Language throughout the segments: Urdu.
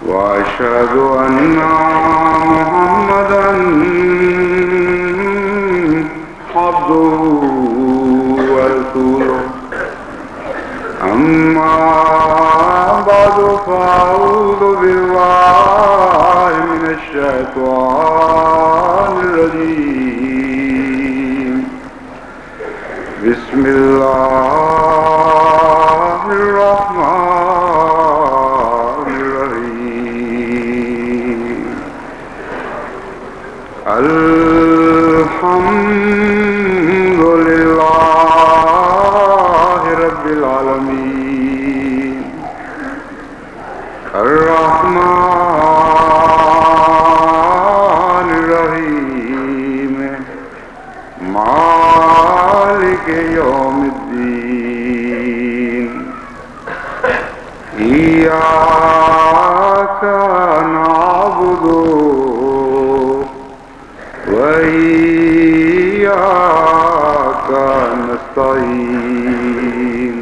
وأشهد أن محمدا عبده ورسوله أما بعد فأعوذ بالله من الشيطان الرجيم بسم الله الرحمن الرحيم الحمد لله رب العالمين الرحمن الرحيم مالك يوم الدين إياك نعبد وإياك نستعين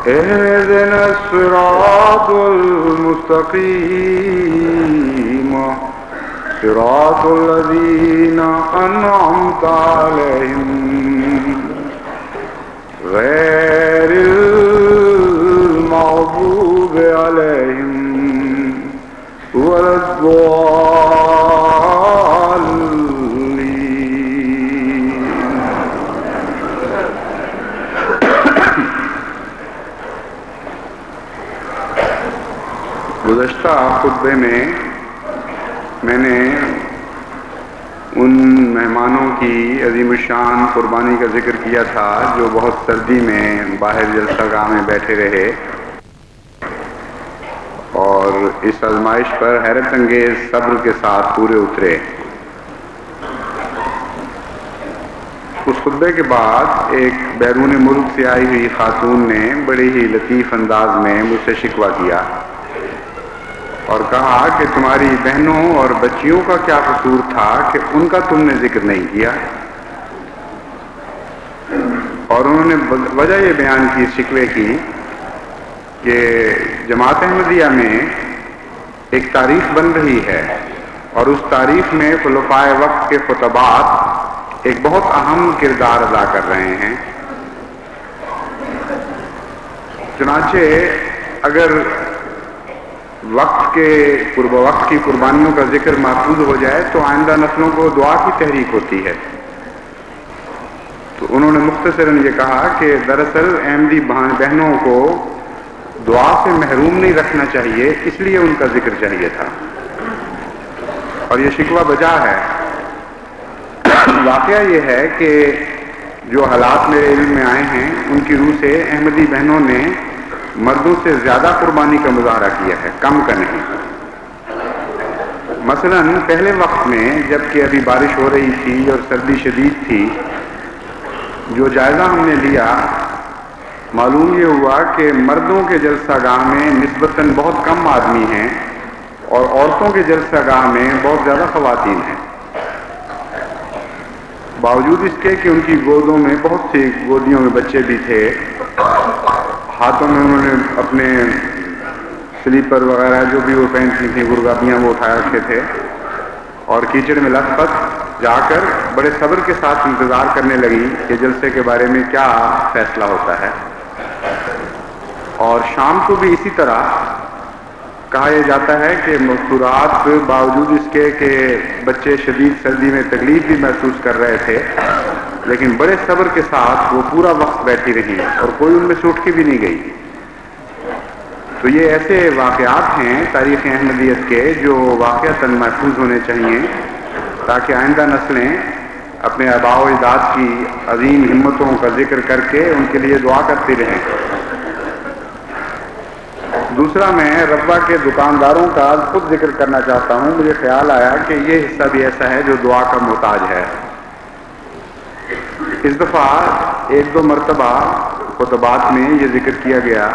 اهدنا الصراط المستقيم صراط الذين أنعمت عليهم غير المغضوب عليهم ولا الضالين. گزشتہ خطبے میں میں نے ان مہمانوں کی عظیم الشان قربانی کا ذکر کیا تھا جو بہت سردی میں باہر جلسہ گاہ میں بیٹھے رہے اور اس آزمائش پر حیرت انگیز صبر کے ساتھ پورے اترے. اس خطبے کے بعد ایک بیرون ملک سے آئی ہوئی خاتون نے بڑے ہی لطیف انداز میں مجھ سے شکوہ کیا اور کہا کہ تمہاری بہنوں اور بچیوں کا کیا قصور تھا کہ ان کا تم نے ذکر نہیں کیا. اور انہوں نے وجہ یہ بیان کی شکوے کی کہ جماعت احمدیہ میں ایک تاریخ بن رہی ہے اور اس تاریخ میں خلفائے وقت کے خطبات ایک بہت اہم کردار ادا کر رہے ہیں. چنانچہ اگر وقت کی قربانیوں کا ذکر محفوظ ہو جائے تو آئندہ نسلوں کو دعا کی تحریک ہوتی ہے. تو انہوں نے مختصراً یہ کہا کہ دراصل احمدی بہنوں کو دعا سے محروم نہیں رکھنا چاہیے، اس لیے ان کا ذکر چاہیے تھا اور یہ شکوہ بجا ہے. واقعہ یہ ہے کہ جو حالات میرے علم میں آئے ہیں ان کی روح سے احمدی بہنوں نے مردوں سے زیادہ قربانی کا مظاہرہ کیا ہے، کم کا نہیں. مثلا پہلے وقت میں جب کہ ابھی بارش ہو رہی تھی اور سردی شدید تھی، جو جائزہ ہم نے لیا معلوم یہ ہوا کہ مردوں کے جلسہ گاہ میں نسبتاً بہت کم آدمی ہیں اور عورتوں کے جلسہ گاہ میں بہت زیادہ خواتین ہیں، باوجود اس کے کہ ان کی گودوں میں بہت سی گودیوں میں بچے بھی تھے. ہاتھوں میں انہوں نے اپنے سلیپر وغیرہ جو بھی وہ پہنتی تھیں گرگابیاں وہ اٹھائے رکھے تھے اور کیچڑ میں لت پت جا کر بڑے صبر کے ساتھ انتظار کرنے لگی کہ جلسے کے بارے میں کیا فیصلہ ہوتا ہے. اور شام کو بھی اسی طرح کہا یہ جاتا ہے کہ مستورات باوجود اس کے کہ بچے شدید سردی میں تکلیف بھی محسوس کر رہے تھے لیکن بڑے صبر کے ساتھ وہ پورا وقت بیٹھی رہی اور کوئی ان میں سے اٹھ کے بھی نہیں گئی. تو یہ ایسے واقعات ہیں تاریخ احمدیت کے جو واقعتاً محفوظ ہونے چاہیے تاکہ آئندہ نسلیں اپنے آباء و اجداد کی عظیم ہمتوں کا ذکر کر کے ان کے لیے دعا کرتی رہیں. دوسرا میں ربا کے دکانداروں کا خود ذکر کرنا چاہتا ہوں. مجھے خیال آیا کہ یہ حصہ بھی ایسا ہے جو دعا کا محتاج ہے. اس دفعہ ایک دو مرتبہ خطبات میں یہ ذکر کیا گیا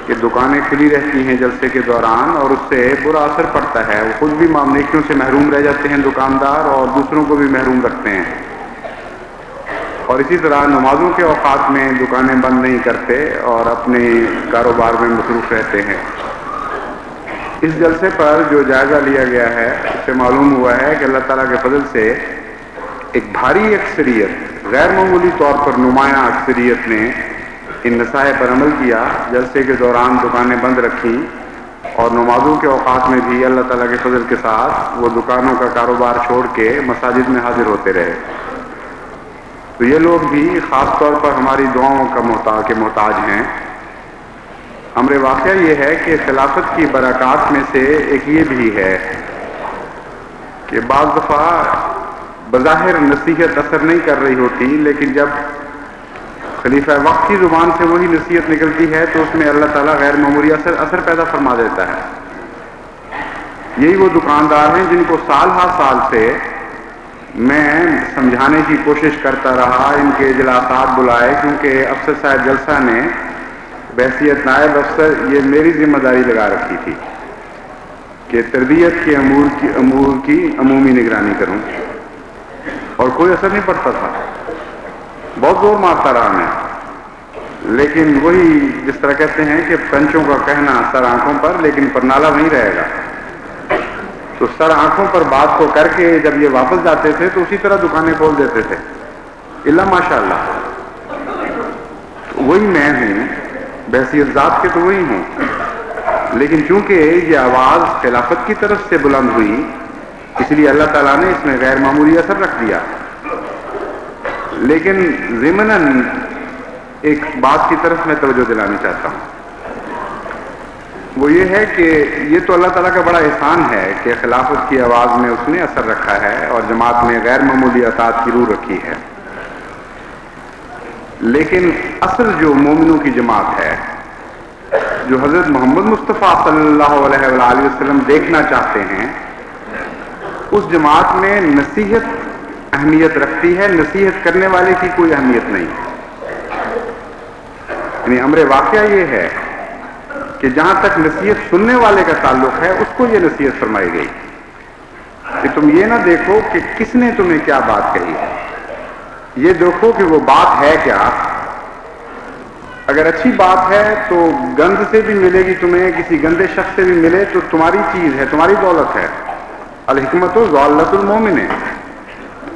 کہ دکانیں کھلی رہتی ہیں جلسے کے دوران اور اس سے برا اثر پڑتا ہے. وہ خود بھی مامنیکیوں سے محروم رہ جاتے ہیں دکاندار اور دوسروں کو بھی محروم رکھتے ہیں. اور اسی طرح نمازوں کے اوقات میں دکانیں بند نہیں کرتے اور اپنے کاروبار میں مصروف رہتے ہیں۔ اس جلسے پر جو جائزہ لیا گیا ہے اس سے معلوم ہوا ہے کہ اللہ تعالیٰ کے فضل سے ایک بھاری اکثریت، غیر معمولی طور پر نمایاں اکثریت نے ان نصائح پر عمل کیا۔ جلسے کے دوران دکانیں بند رکھیں اور نمازوں کے اوقات میں بھی اللہ تعالیٰ کے فضل کے ساتھ وہ دکانوں کا کاروبار چھوڑ کے مساجد میں حاضر ہوتے رہے۔ تو یہ لوگ بھی خاص طور پر ہماری دعاؤں کے محتاج ہیں۔ امر واقعہ یہ ہے کہ خلافت کی برکات میں سے ایک یہ بھی ہے کہ بعض دفعہ بظاہر نصیحت اثر نہیں کر رہی ہوتی، لیکن جب خلیفہ وقت کی زبان سے وہی نصیحت نکلتی ہے تو اس میں اللہ تعالیٰ غیر معمولی اثر پیدا فرما دیتا ہے۔ یہی وہ دکاندار ہیں جن کو سال ہر سال سے میں سمجھانے کی کوشش کرتا رہا، ان کے اجلاسات بلائے، کیونکہ افسر صاحب جلسہ نے بحیثیت نائب افسر یہ میری ذمہ داری لگا رکھی تھی کہ تربیت کے امور کی عمومی نگرانی کروں، اور کوئی اثر نہیں پڑتا تھا، بہت زور مارتا رہا میں، لیکن وہی جس طرح کہتے ہیں کہ پنچوں کا کہنا سر آنکھوں پر، لیکن پرنالہ نہیں رہے گا۔ تو سر آنکھوں پر بات کو کر کے جب یہ واپس جاتے تھے تو اسی طرح دکانیں کھول دیتے تھے، اللہ ماشاء اللہ۔ وہی میں ہوں، بحیثیت ذات کے تو وہی ہوں، لیکن چونکہ یہ آواز خلافت کی طرف سے بلند ہوئی اس لیے اللہ تعالیٰ نے اس میں غیر معمولی اثر رکھ دیا۔ لیکن ضمناً ایک بات کی طرف میں توجہ دلانا چاہتا ہوں، وہ یہ ہے کہ یہ تو اللہ تعالیٰ کا بڑا احسان ہے کہ خلافت کی آواز میں اس نے اثر رکھا ہے اور جماعت میں غیر معمولی اطاعت کی روح رکھی ہے، لیکن اصل جو مومنوں کی جماعت ہے، جو حضرت محمد مصطفیٰ صلی اللہ علیہ وآلہ وسلم دیکھنا چاہتے ہیں، اس جماعت میں نصیحت اہمیت رکھتی ہے، نصیحت کرنے والے کی کوئی اہمیت نہیں۔ یعنی امر واقعہ یہ ہے کہ جہاں تک نصیحت سننے والے کا تعلق ہے اس کو یہ نصیحت فرمائی گئی کہ تم یہ نہ دیکھو کہ کس نے تمہیں کیا بات کہی ہے، یہ دیکھو کہ وہ بات ہے کیا۔ اگر اچھی بات ہے تو گند سے بھی ملے گی تمہیں، کسی گندے شخص سے بھی ملے تو تمہاری چیز ہے، تمہاری دولت ہے۔ الحکمت و ضالۃ المومن،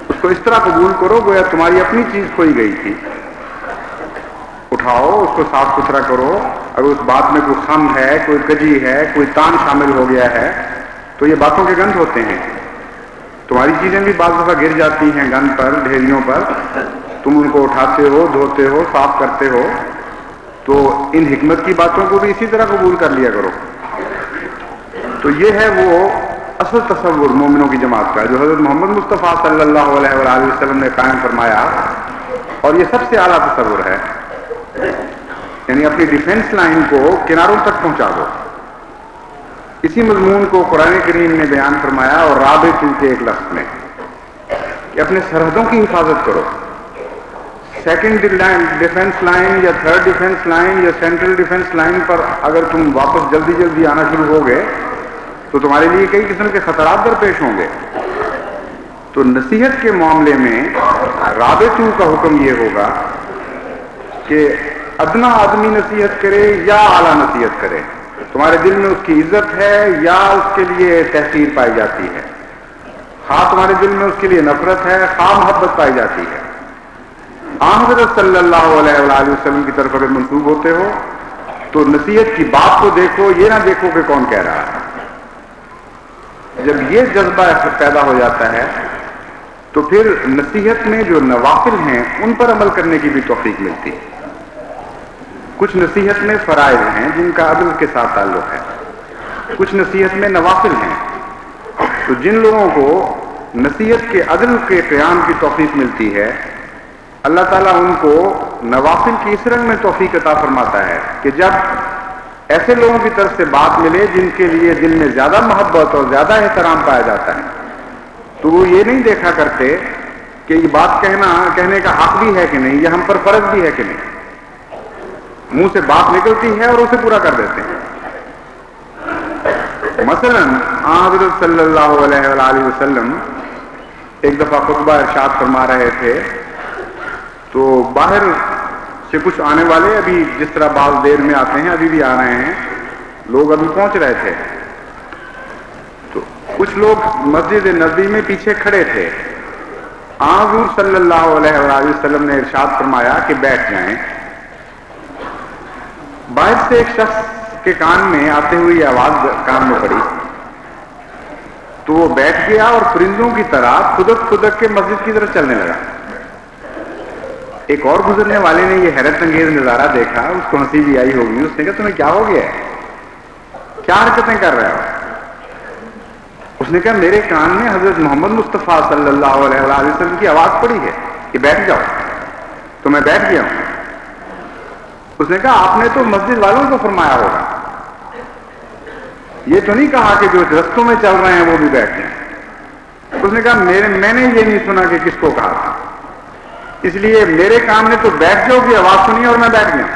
اس کو اس طرح قبول کرو گویا تمہاری اپنی چیز کھوئی گئی تھی، اٹھاؤ اس کو صاف ستھرا کرو۔ اگر اس بات میں کوئی خم ہے، کوئی کجی ہے، کوئی تان شامل ہو گیا ہے تو یہ باتوں کے گند ہوتے ہیں۔ تمہاری چیزیں بھی بعض دفعہ گر جاتی ہیں گند پر، ڈھیریوں پر، تم ان کو اٹھاتے ہو، دھوتے ہو، صاف کرتے ہو، تو ان حکمت کی باتوں کو بھی اسی طرح قبول کر لیا کرو۔ تو یہ ہے وہ اصل تصور مومنوں کی جماعت کا جو حضرت محمد مصطفیٰ صلی اللہ علیہ وآلہ وسلم نے قائم فرمایا، اور یہ سب سے اعلیٰ تصور ہے۔ یعنی اپنی ڈیفنس لائن کو کناروں تک پہنچا دو۔ اسی مضمون کو قرآن کریم نے بیان فرمایا، اور رابطو کے ایک لفظ میں، کہ اپنے سرحدوں کی حفاظت کرو۔ سیکنڈ ڈیفنس لائن یا تھرڈ ڈیفنس لائن یا سینٹرل ڈیفنس لائن پر اگر تم واپس جلدی جلدی آنا شروع ہو گئے تو تمہارے لیے کئی قسم کے خطرات درپیش ہوں گے۔ تو نصیحت کے معاملے میں رابطو کا حکم یہ ہوگا کہ ادنا آدمی نصیحت کرے یا اعلیٰ نصیحت کرے، تمہارے دل میں اس کی عزت ہے یا اس کے لیے تحقیر پائی جاتی ہے، خواہ تمہارے دل میں اس کے لیے نفرت ہے، خواہ محبت پائی جاتی ہے، حضرت صلی اللہ علیہ وآلہ وسلم کی طرف اگر منسوب ہوتے ہو تو نصیحت کی بات کو دیکھو، یہ نہ دیکھو کہ کون کہہ رہا ہے۔ جب یہ جذبہ پیدا ہو جاتا ہے تو پھر نصیحت میں جو نوافل ہیں ان پر عمل کرنے کی بھی توفیق ملتی ہے۔ کچھ نصیحت میں فرائض ہیں جن کا عدل کے ساتھ تعلق ہے، کچھ نصیحت میں نوافل ہیں۔ تو جن لوگوں کو نصیحت کے عدل کے قیام کی توفیق ملتی ہے، اللہ تعالیٰ ان کو نوافل کی اس رنگ میں توفیق عطا فرماتا ہے کہ جب ایسے لوگوں کی طرف سے بات ملے جن کے لیے دل میں زیادہ محبت اور زیادہ احترام پایا جاتا ہے، تو وہ یہ نہیں دیکھا کرتے کہ یہ بات کہنے کا حق بھی ہے کہ نہیں، یہ ہم پر فرض بھی ہے کہ نہیں، منہ سے بات نکلتی ہے اور اسے پورا کر دیتے ہیں۔ مثلاً حضرت صلی اللہ علیہ وآلہ وسلم ایک دفعہ خطبہ ارشاد فرما رہے تھے تو باہر سے کچھ آنے والے ابھی جس طرح بعض دیر میں آتے ہیں ابھی بھی آ رہے ہیں، لوگ ابھی پہنچ رہے تھے، تو کچھ لوگ مسجد نبوی میں پیچھے کھڑے تھے. حضور صلی اللہ علیہ وآلہ وسلم نے ارشاد فرمایا کہ بیٹھ جائیں. باہر سے ایک شخص کے کان میں آتے ہوئے یہ آواز کان میں پڑی تو وہ بیٹھ گیا اور پرندوں کی طرح خدک خدک کے مسجد کی طرف چلنے لگا. ایک اور گزرنے والے نے یہ حیرت انگیز نظارہ دیکھا، اس کو ہنسی بھی آئی ہوگی. اس نے کہا تمہیں کیا ہو گیا ہے، کیا حرکتیں کر رہے ہو؟ اس نے کہا میرے کان میں حضرت محمد مصطفیٰ صلی اللہ علیہ وآلہ وسلم کی آواز پڑی ہے کہ بیٹھ جاؤ، تو میں بیٹھ گیا ہوں. اس نے کہا آپ نے تو مسجد والوں کو فرمایا ہوگا، یہ تو نہیں کہا کہ جو رستوں میں چل رہے ہیں وہ بھی بیٹھ جائیں. اس نے کہا میں نے یہ نہیں سنا کہ کس کو کہا تھا، اس لیے میرے کام نے تو بیٹھ جاؤ کی آواز سنی اور میں بیٹھ گیا.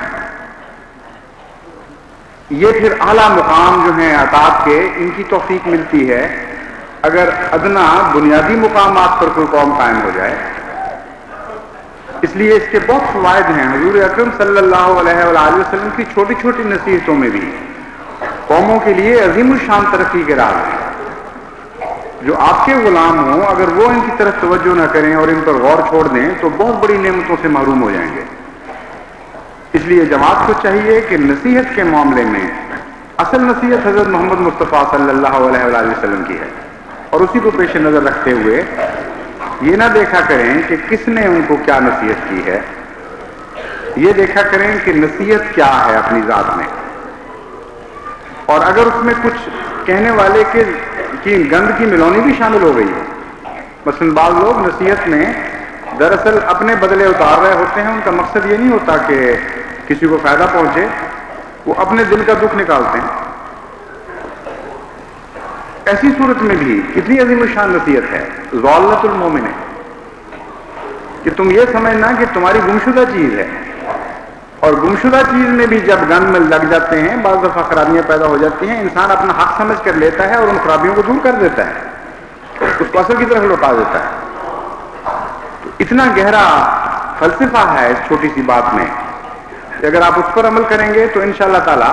یہ پھر اعلیٰ مقام جو ہیں اطاعت کے، ان کی توفیق ملتی ہے اگر ادنا بنیادی مقامات پر کوئی قوم قائم ہو جائے. اس لیے اس کے بہت فوائد ہیں. حضور اکرم صلی اللہ علیہ وآلہ وسلم کی چھوٹی چھوٹی نصیحتوں میں بھی قوموں کے لیے عظیم الشان ترقی کے راز ہیں. جو آپ کے غلام ہوں اگر وہ ان کی طرف توجہ نہ کریں اور ان پر غور چھوڑ دیں تو بہت بڑی نعمتوں سے محروم ہو جائیں گے. اس لیے جماعت کو چاہیے کہ نصیحت کے معاملے میں اصل نصیحت حضرت محمد مصطفیٰ صلی اللہ علیہ وآلہ وسلم کی ہے، اور اسی کو پیش نظر رکھتے ہوئے یہ نہ دیکھا کریں کہ کس نے ان کو کیا نصیحت کی ہے، یہ دیکھا کریں کہ نصیحت کیا ہے اپنی ذات میں. اور اگر اس میں کچھ کہنے والے کی گند کی ملونی بھی شامل ہو گئی ہے، مثلا بعض لوگ نصیحت میں دراصل اپنے بدلے اتار رہے ہوتے ہیں، ان کا مقصد یہ نہیں ہوتا کہ کسی کو فائدہ پہنچے، وہ اپنے دل کا دکھ نکالتے ہیں. ایسی صورت میں بھی کتنی عظیم الشان نصیحت ہے، ضالۃ المومن ہے، کہ تم یہ سمجھنا کہ تمہاری گمشدہ چیز ہے، اور گمشدہ چیز میں بھی جب گند میں لگ جاتے ہیں بعض دفعہ خرابیاں پیدا ہو جاتی ہیں، انسان اپنا حق سمجھ کر لیتا ہے اور ان خرابیوں کو دور کر دیتا ہے، اس کو اصل کی طرف لوٹا دیتا ہے. تو اتنا گہرا فلسفہ ہے اس چھوٹی سی بات میں کہ اگر آپ اس پر عمل کریں گے تو انشاءاللہ تعالی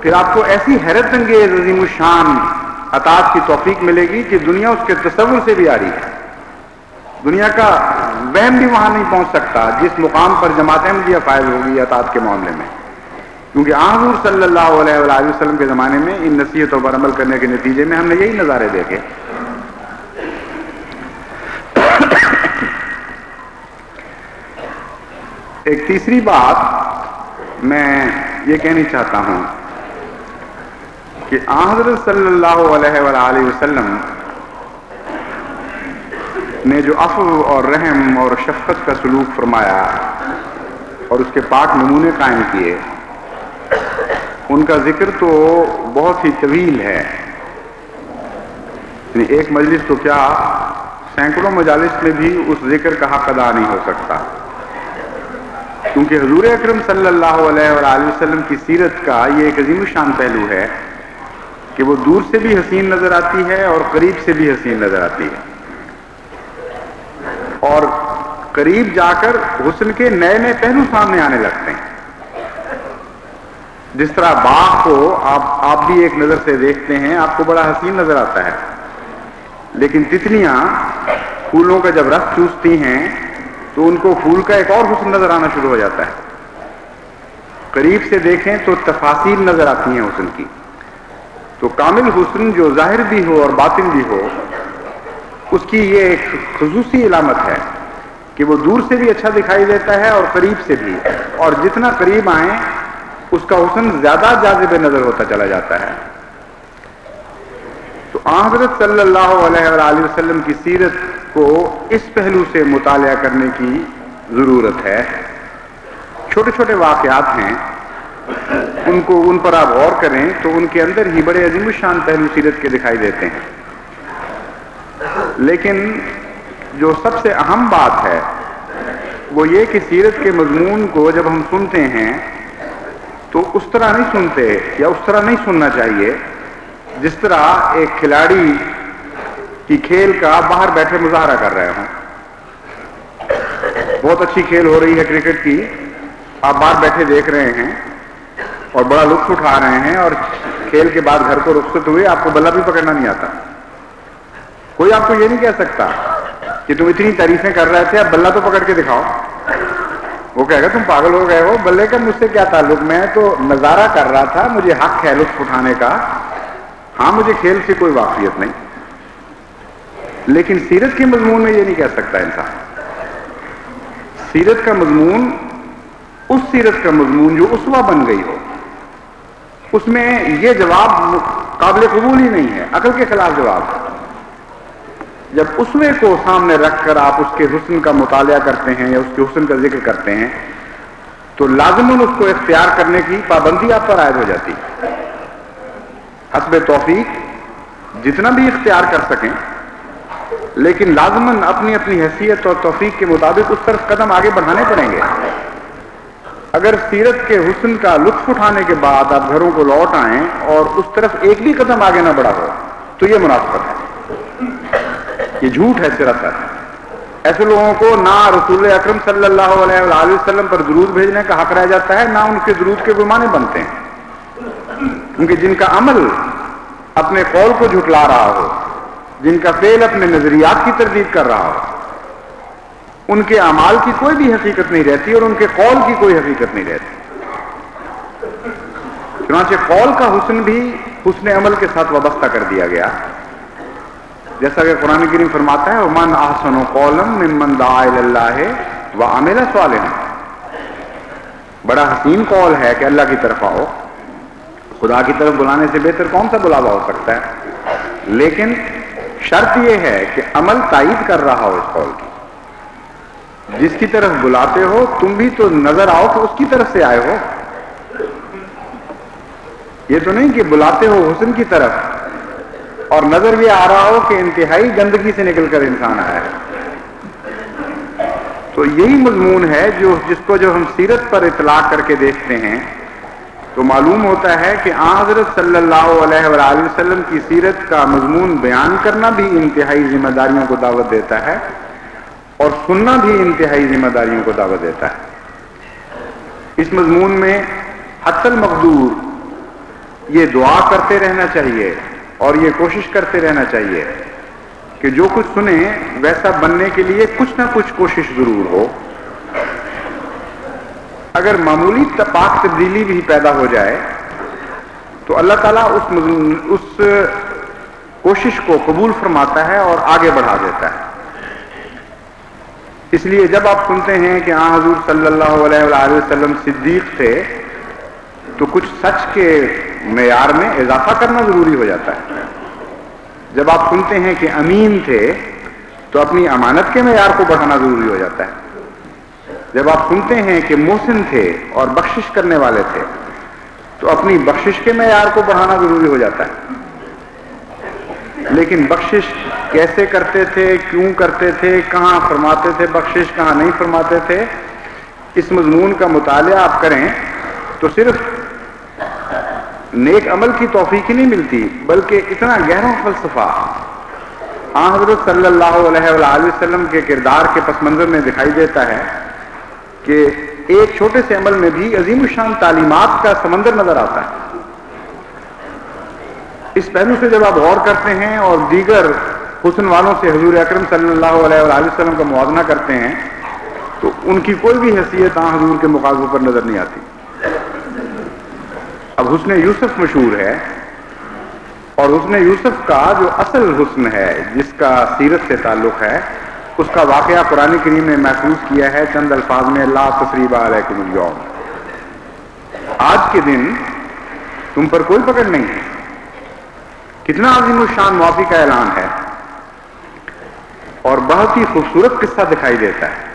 پھر آپ کو ایسی حیرت انگیز عظیم الشان اطاعت کی توفیق ملے گی کہ دنیا اس کے تصور سے بھی آ رہی ہے. دنیا کا وہم بھی وہاں نہیں پہنچ سکتا جس مقام پر جماعت احمدیہ فائز ہوگی اطاعت کے معاملے میں، کیونکہ حضور صلی اللہ علیہ وآلہ وسلم کے زمانے میں ان نصیحتوں پر عمل کرنے کے نتیجے میں ہم نے یہی نظارے دیکھے. ایک تیسری بات میں یہ کہنی چاہتا ہوں کہ حضرت صلی اللہ علیہ وآلہ وسلم نے جو عفو اور رحم اور شفقت کا سلوک فرمایا اور اس کے پاک نمونے قائم کیے، ان کا ذکر تو بہت ہی طویل ہے. یعنی ایک مجلس تو کیا سینکڑوں مجالس میں بھی اس ذکر کا حق ادا نہیں ہو سکتا، کیونکہ حضور اکرم صلی اللہ علیہ وآلہ وسلم کی سیرت کا یہ ایک عظیم الشان پہلو ہے کہ وہ دور سے بھی حسین نظر آتی ہے اور قریب سے بھی حسین نظر آتی ہے، اور قریب جا کر حسن کے نئے نئے پہلو سامنے آنے لگتے ہیں. جس طرح باغ کو آپ بھی ایک نظر سے دیکھتے ہیں آپ کو بڑا حسین نظر آتا ہے، لیکن تتلیاں پھولوں کا جب رس چوستی ہیں تو ان کو پھول کا ایک اور حسن نظر آنا شروع ہو جاتا ہے. قریب سے دیکھیں تو تفاصیل نظر آتی ہیں حسن کی. تو کامل حسن جو ظاہر بھی ہو اور باطن بھی ہو، اس کی یہ ایک خصوصی علامت ہے کہ وہ دور سے بھی اچھا دکھائی دیتا ہے اور قریب سے بھی، اور جتنا قریب آئیں اس کا حسن زیادہ جاذب نظر ہوتا چلا جاتا ہے. تو حضرت صلی اللہ علیہ وآلہ وسلم کی سیرت کو اس پہلو سے مطالعہ کرنے کی ضرورت ہے. چھوٹے چھوٹے واقعات ہیں، ان پر آپ غور کریں تو ان کے اندر ہی بڑے عظیم الشان پہلو سیرت کے دکھائی دیتے ہیں. لیکن جو سب سے اہم بات ہے وہ یہ کہ سیرت کے مضمون کو جب ہم سنتے ہیں تو اس طرح نہیں سنتے یا اس طرح نہیں سننا چاہیے جس طرح ایک کھلاڑی کی کھیل کا باہر بیٹھے مظاہرہ کر رہے ہوں. بہت اچھی کھیل ہو رہی ہے کرکٹ کی، آپ باہر بیٹھے دیکھ رہے ہیں اور بڑا لطف اٹھا رہے ہیں، اور کھیل کے بعد گھر کو رخصت ہوئے آپ کو بلہ بھی پکڑنا نہیں آتا. کوئی آپ کو یہ نہیں کہہ سکتا کہ تم اتنی تعریفیں کر رہے تھے اب بلہ تو پکڑ کے دکھاؤ. وہ کہے گا تم پاگل ہو گئے ہو، بلے کا مجھ سے کیا تعلق، میں تو نظارہ کر رہا تھا، مجھے حق ہے لطف اٹھانے کا، ہاں مجھے کھیل سے کوئی واقفیت نہیں. لیکن سیرت کے مضمون میں یہ نہیں کہہ سکتا انسان. سیرت کا مضمون اس سیرت کا مضمون جو اسوہ بن گئی ہو، اس میں یہ جواب قابل قبول ہی نہیں ہے، عقل کے خلاف جواب ہے. جب اسوے کو سامنے رکھ کر آپ اس کے حسن کا مطالعہ کرتے ہیں یا اس کے حسن کا ذکر کرتے ہیں تو لازماً اس کو اختیار کرنے کی پابندی آپ پر عائد ہو جاتی ہے. حسب توفیق جتنا بھی اختیار کر سکیں، لیکن لازماً اپنی اپنی حیثیت اور توفیق کے مطابق اس طرف قدم آگے بڑھانے پڑیں گے. اگر سیرت کے حسن کا لطف اٹھانے کے بعد آپ گھروں کو لوٹ آئیں اور اس طرف ایک بھی قدم آگے نہ بڑھا ہو تو یہ منافقت ہے، یہ جھوٹ ہے سراسر. ایسے لوگوں کو نہ رسول اکرم صلی اللہ علیہ وآلہ وسلم پر درود بھیجنے کا حق رہ جاتا ہے، نہ ان کے درود کے گمانے بنتے ہیں. کیونکہ جن کا عمل اپنے قول کو جھٹلا رہا ہو، جن کا فعل اپنے نظریات کی تردید کر رہا ہو، ان کے اعمال کی کوئی بھی حقیقت نہیں رہتی اور ان کے قول کی کوئی حقیقت نہیں رہتی. چنانچہ قول کا حسن بھی حسن عمل کے ساتھ وابستہ کر دیا گیا، جیسا کہ قرآن کریم فرماتا ہے وَمَنْ أَحْسَنُ قَوْلًا مِّمَّنْ دَعَا إِلَى اللَّهِ وَعَمِلَ صَالِحًا. بڑا حسین قول ہے کہ اللہ کی طرف آؤ، خدا کی طرف بلانے سے بہتر کون سا بلاوا ہو سکتا ہے. لیکن شرط یہ ہے کہ عمل تائید کر رہا ہو اس قول کی. جس کی طرف بلاتے ہو تم بھی تو نظر آؤ کہ اس کی طرف سے آئے ہو. یہ تو نہیں کہ بلاتے ہو حسن کی طرف اور نظر یہ آ رہا ہو کہ انتہائی گندگی سے نکل کر انسان آیا ہے. تو یہی مضمون ہے جس کو ہم سیرت پر اطلاق کر کے دیکھتے ہیں تو معلوم ہوتا ہے کہ آن حضرت صلی اللہ علیہ وآلہ وسلم کی سیرت کا مضمون بیان کرنا بھی انتہائی ذمہ داریوں کو دعوت دیتا ہے اور سننا بھی انتہائی ذمہ داریوں کو دعوت دیتا ہے. اس مضمون میں حتی المقدور یہ دعا کرتے رہنا چاہیے اور یہ کوشش کرتے رہنا چاہیے کہ جو کچھ سنیں ویسا بننے کے لیے کچھ نہ کچھ کوشش ضرور ہو. اگر معمولی پاک تبدیلی بھی پیدا ہو جائے تو اللہ تعالیٰ اس کوشش کو قبول فرماتا ہے اور آگے بڑھا دیتا ہے. اس لیے جب آپ سنتے ہیں کہ حضور صلی اللہ علیہ وآلہ وسلم صدیق تھے تو کچھ سچ کے معیار میں اضافہ کرنا ضروری ہو جاتا ہے. جب آپ سنتے ہیں کہ امین تھے تو اپنی امانت کے معیار کو بڑھانا ضروری ہو جاتا ہے. جب آپ سنتے ہیں کہ محسن تھے اور بخشش کرنے والے تھے تو اپنی بخشش کے معیار کو بڑھانا ضروری ہو جاتا ہے. لیکن بخشش کیسے کرتے تھے، کیوں کرتے تھے، کہاں فرماتے تھے بخشش، کہاں نہیں فرماتے تھے، اس مضمون کا مطالعہ آپ کریں تو صرف نیک عمل کی توفیق ہی نہیں ملتی بلکہ اتنا گہرا فلسفہ حضرت صلی اللہ علیہ وآلہ وسلم کے کردار کے پس منظر میں دکھائی دیتا ہے کہ ایک چھوٹے سے عمل میں بھی عظیم الشان تعلیمات کا سمندر نظر آتا ہے. اس پہلو سے جب آپ غور کرتے ہیں اور دیگر حسن والوں سے حضور اکرم صلی اللہ علیہ وآلہ وسلم کا موازنہ کرتے ہیں تو ان کی کوئی بھی حیثیت حضور کے مقابلے پر نظر نہیں آتی. اب حسن یوسف مشہور ہے اور حسن یوسف کا جو اصل حسن ہے جس کا سیرت سے تعلق ہے اس کا واقعہ قرآن کریم نے محفوظ کیا ہے چند الفاظ میں لا تثریب علیکم اليوم. آج کے دن تم پر کوئی پکڑ نہیں ہے. کتنا عظیم الشان معافی کا اعلان ہے اور بہت ہی خوبصورت قصہ دکھائی دیتا ہے.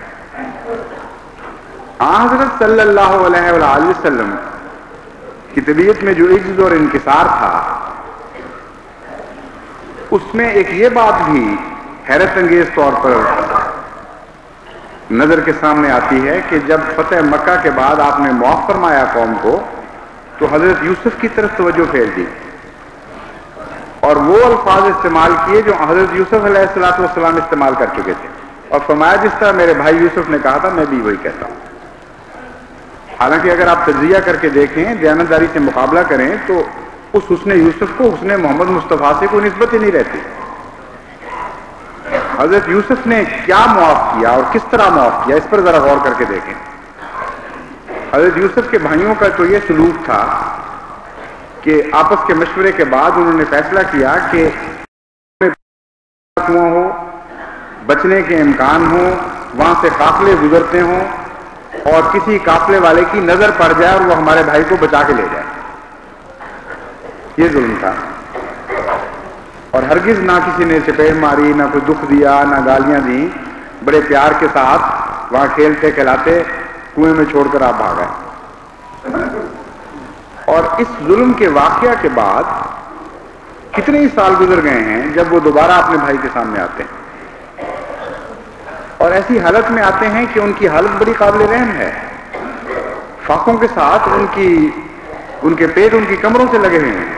حضرت صلی اللہ علیہ وآلہ وسلم کی طبیعت میں جو عجز اور انکسار تھا اس میں ایک یہ بات بھی حیرت انگیز طور پر نظر کے سامنے آتی ہے کہ جب فتح مکہ کے بعد آپ نے معاف فرمایا قوم کو تو حضرت یوسف کی طرف توجہ پھیر دی اور وہ الفاظ استعمال کیے جو حضرت یوسف علیہ السلام استعمال کر چکے تھے اور فرمایا جس طرح میرے بھائی یوسف نے کہا تھا میں بھی وہی کہتا ہوں. حالانکہ اگر آپ تجزیہ کر کے دیکھیں، دیانتداری سے مقابلہ کریں، تو اس حسن یوسف کو حسن محمد مصطفیٰ سے کوئی نسبت ہی نہیں رہتی. حضرت یوسف نے کیا معاف کیا اور کس طرح معاف کیا، اس پر ذرا غور کر کے دیکھیں. حضرت یوسف کے بھائیوں کا تو یہ سلوک تھا کہ آپس کے مشورے کے بعد انہوں نے فیصلہ کیا کہ کنواں ہو، بچنے کے امکان ہو، وہاں سے قافلے گزرتے ہوں اور کسی قافلے والے کی نظر پڑ جائے اور وہ ہمارے بھائی کو بچا کے لے جائے. یہ ظلم تھا. اور ہرگز نہ کسی نے چپیڑ ماری، نہ کوئی دکھ دیا، نہ گالیاں دیں. بڑے پیار کے ساتھ وہاں کھیلتے کھلاتے کنویں میں چھوڑ کر آپ بھاگ گئے. اور اس ظلم کے واقعہ کے بعد کتنے ہی سال گزر گئے ہیں جب وہ دوبارہ اپنے بھائی کے سامنے آتے ہیں اور ایسی حالت میں آتے ہیں کہ ان کی حالت بڑی قابل رحم ہے. فاقوں کے ساتھ ان کے پیٹ ان کی کمروں سے لگے ہوئے ہیں.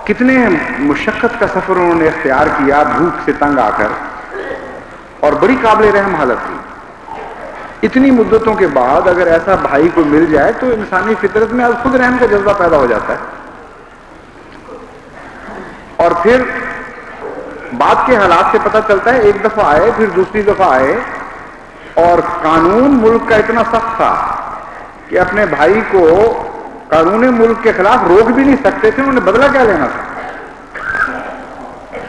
کتنے مشقت کا سفر انہوں نے اختیار کیا بھوک سے تنگ آ کر، اور بڑی قابل رحم حالت تھی. اتنی مدتوں کے بعد اگر ایسا بھائی کو مل جائے تو انسانی فطرت میں خود رحم کا جذبہ پیدا ہو جاتا ہے. اور پھر بعد کے حالات سے پتہ چلتا ہے، ایک دفعہ آئے، پھر دوسری دفعہ آئے، اور قانون ملک کا اتنا سخت تھا کہ اپنے بھائی کو قانون ملک کے خلاف روک بھی نہیں سکتے تھے. انہوں نے بدلہ کیا لینا تھا؟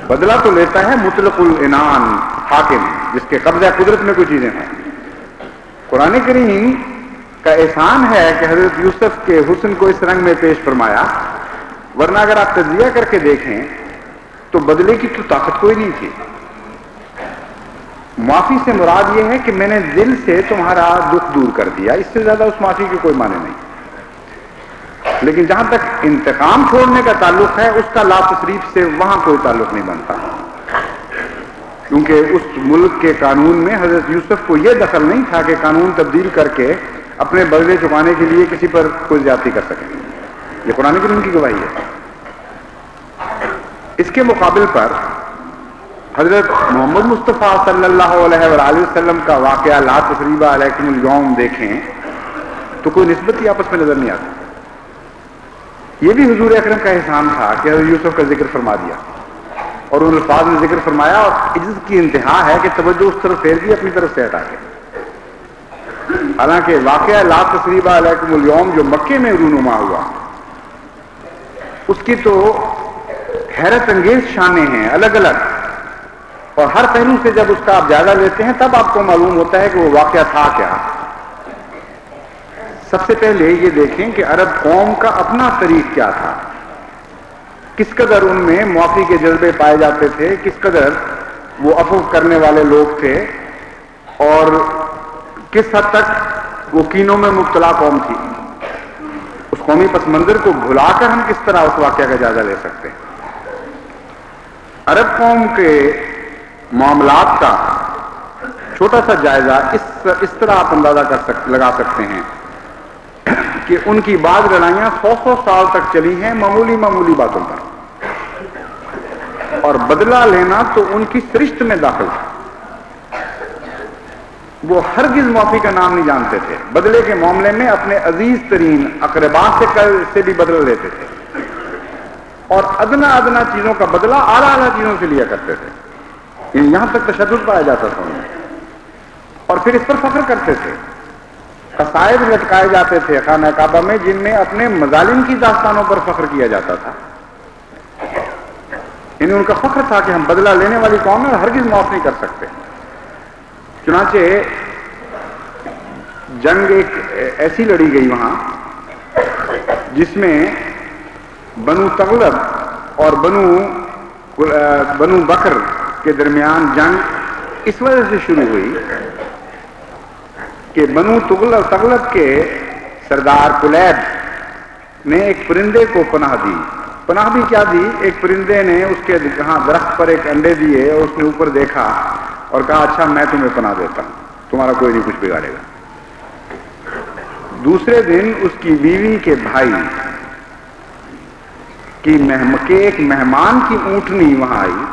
بدلہ تو لیتا ہے مطلق العنان حاکم، جس کے قبضہ قدرت میں کوئی چیزیں ہیں. قرآن کریم کا احسان ہے کہ حضرت یوسف کے حسن کو اس رنگ میں پیش فرمایا، ورنہ اگر آپ تجزیہ کر کے دیکھیں تو بدلے کی تو طاقت کوئی نہیں تھی. معافی سے مراد یہ ہے کہ میں نے دل سے تمہارا دکھ دور کر دیا، اس سے زیادہ اس معافی کے کوئی معنی نہیں. لیکن جہاں تک انتقام چھوڑنے کا تعلق ہے، اس کا لا تصریف سے وہاں کوئی تعلق نہیں بنتا، کیونکہ اس ملک کے قانون میں حضرت یوسف کو یہ دخل نہیں تھا کہ قانون تبدیل کر کے اپنے بدلے چکانے کے لیے کسی پر کوئی زیادتی کر سکیں. یہ قرآن کریم کی گواہی ہے. اس کے مقابل پر حضرت محمد مصطفیٰ صلی اللہ علیہ وآلہ وسلم کا واقعہ لا تثریب علیکم اليوم دیکھیں تو کوئی نسبت ہی آپس میں نظر نہیں آتی. یہ بھی حضور اکرم کا احسان تھا کہ حضرت یوسف کا ذکر فرما دیا اور ان الفاظ میں ذکر فرمایا، اور عجز کی انتہا ہے کہ توجہ اس طرف پھیر دی اپنی طرف سے ہٹا کے. حالانکہ واقعہ لا تثریب علیکم اليوم جو مکے میں رونما ہوا، اس کی تو حیرت انگیز شانیں ہیں الگ الگ، اور ہر پہلو سے جب اس کا آپ جائزہ لیتے ہیں تب آپ کو معلوم ہوتا ہے کہ وہ واقعہ تھا کیا. سب سے پہلے یہ دیکھیں کہ عرب قوم کا اپنا طریق کیا تھا، کس قدر ان میں معافی کے جذبے پائے جاتے تھے، کس قدر وہ عفو کرنے والے لوگ تھے، اور کس حد تک وہ کینوں میں مبتلا قوم تھی. اس قومی پس منظر کو بھلا کر ہم کس طرح اس واقعہ کا جائزہ لے سکتے ہیں. عرب قوم کے معاملات کا چھوٹا سا جائزہ اس طرح آپ اندازہ لگا سکتے ہیں کہ ان کی بعض لڑائیاں 100 سال تک چلی ہیں معمولی باتوں پر، اور بدلہ لینا تو ان کی سرشت میں داخل تھا. وہ ہرگز معافی کا نام نہیں جانتے تھے. بدلے کے معاملے میں اپنے عزیز ترین اقربا سے بھی بدلہ لیتے تھے، اور ادنا چیزوں کا بدلہ اعلیٰ چیزوں سے لیا کرتے تھے. یہاں تک تشدد پایا جاتا تھا انہیں، اور پھر اس پر فخر کرتے تھے. قصائد لٹکائے جاتے تھے خانہ کعبہ میں جن میں اپنے مظالم کی داستانوں پر فخر کیا جاتا تھا. یعنی ان کا فخر تھا کہ ہم بدلہ لینے والی قوم ہے اور ہرگز معاف نہیں کر سکتے. چنانچہ جنگ ایک ایسی لڑی گئی وہاں جس میں بنو تغلب اور بنو بکر کے درمیان جنگ اس وجہ سے شروع ہوئی کہ بنو تغلب کے سردار کلیب نے ایک پرندے کو پناہ دی. پناہ بھی کیا دی؟ ایک پرندے نے اس کے درخت پر ایک انڈے دیے اور اس نے اوپر دیکھا اور کہا اچھا میں تمہیں پناہ دیتا ہوں، تمہارا کوئی نہیں کچھ بگاڑے گا. دوسرے دن اس کی بیوی کے بھائی ایک مہمان کی اونٹنی وہاں آئی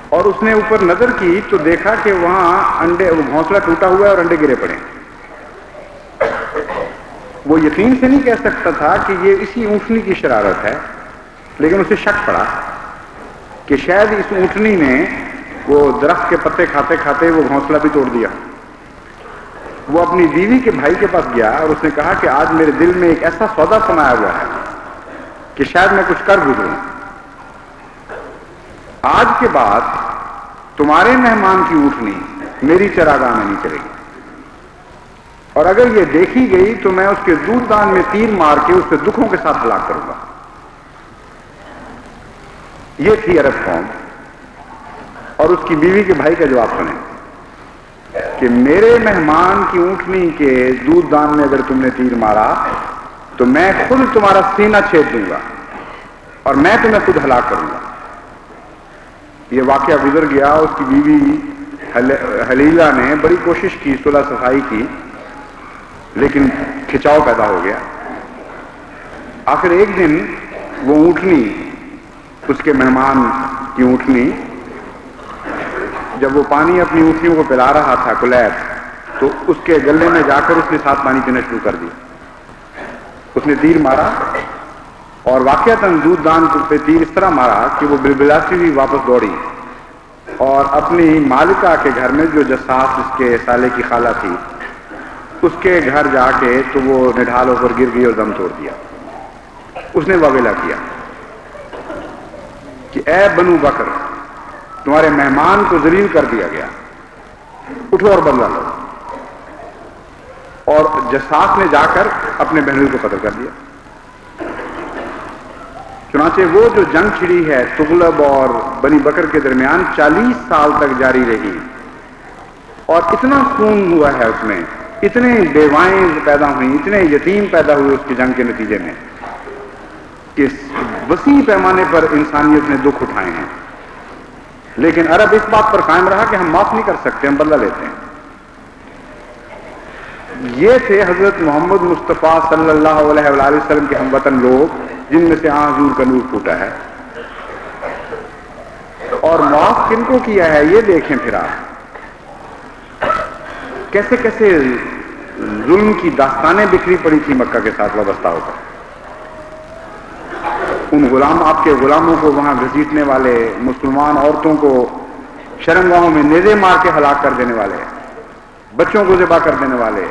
اور اس نے اوپر نظر کی تو دیکھا کہ وہاں انڈے، گھونسلہ ٹوٹا ہوا ہے اور انڈے گرے پڑے. وہ یقین سے نہیں کہہ سکتا تھا کہ یہ اسی اونٹنی کی شرارت ہے، لیکن اسے شک پڑا کہ شاید اس اونٹنی نے وہ درخت کے پتے کھاتے کھاتے وہ گھونسلہ بھی توڑ دیا. وہ اپنی بیوی کے بھائی کے پاس گیا اور اس نے کہا کہ آج میرے دل میں ایک ایسا سودا سمایا ہوا ہے کہ شاید میں کچھ کر گزروں. آج کے بعد تمہارے مہمان کی اونٹنی میری چراگاہ میں نہیں چلے گی، اور اگر یہ دیکھی گئی تو میں اس کے دودھ دان میں تیر مار کے اس کے دکھوں کے ساتھ ہلاک کروں گا. یہ تھی عرب قوم. اور اس کی بیوی کے بھائی کا جواب سنیں کہ میرے مہمان کی اونٹنی کے دودھ دان میں اگر تم نے تیر مارا تو میں خود تمہارا سینہ چھید دوں گا اور میں تمہیں خود ہلاک کروں گا. یہ واقعہ گزر گیا. اس کی بیوی حلیلہ نے بڑی کوشش کی، صلح صفائی کی، لیکن کھچاؤ پیدا ہو گیا. آخر ایک دن وہ اونٹنی، اس کے مہمان کی اونٹنی، جب وہ پانی اپنی اونٹنیوں کو پلا رہا تھا کلیب، تو اس کے گلے میں جا کر اس نے ساتھ پانی پینا شروع کر دیا. اس نے تیر مارا اور واقعتاً دودھ دان پہ تیر اس طرح مارا کہ وہ بلبلاتی ہوئی واپس دوڑی اور اپنی مالکہ کے گھر میں، جو جساس اس کے سالے کی خالہ تھی، اس کے گھر جا کے تو وہ نڈھال ہو کر گر گئی اور دم توڑ دیا. اس نے واویلا کیا کہ اے بنو بکر، تمہارے مہمان کو ذلیل کر دیا گیا، اٹھو اور بدلہ لو. اور جساس نے جا کر اپنے بہنوئی کو قتل کر دیا. چنانچہ وہ جو جنگ چھڑی ہے تغلب اور بنی بکر کے درمیان 40 سال تک جاری رہی، اور اتنا خون ہوا ہے اس میں، اتنے بیوائیں پیدا ہوئیں، اتنے یتیم پیدا ہوئے اس کی جنگ کے نتیجے میں، کہ وسیع پیمانے پر انسانیت نے دکھ اٹھائے ہیں. لیکن عرب اس بات پر قائم رہا کہ ہم معاف نہیں کر سکتے، ہم بدلہ لیتے ہیں. یہ تھے حضرت محمد مصطفیٰ صلی اللہ علیہ وآلہ وسلم کے ہم وطن لوگ، جن میں سے حضور کا نور پھوٹا ہے. اور معاف کن کو کیا ہے یہ دیکھیں پھر آپ، کیسے کیسے ظلم کی داستانیں بکھری پڑی تھی مکہ کے ساتھ وابستہ ہو کر. ان غلام، آپ کے غلاموں کو وہاں گھسیٹنے والے، مسلمان عورتوں کو شرمگاہوں میں نیزے مار کے ہلاک کر دینے والے، بچوں کو ذبح کر دینے والے،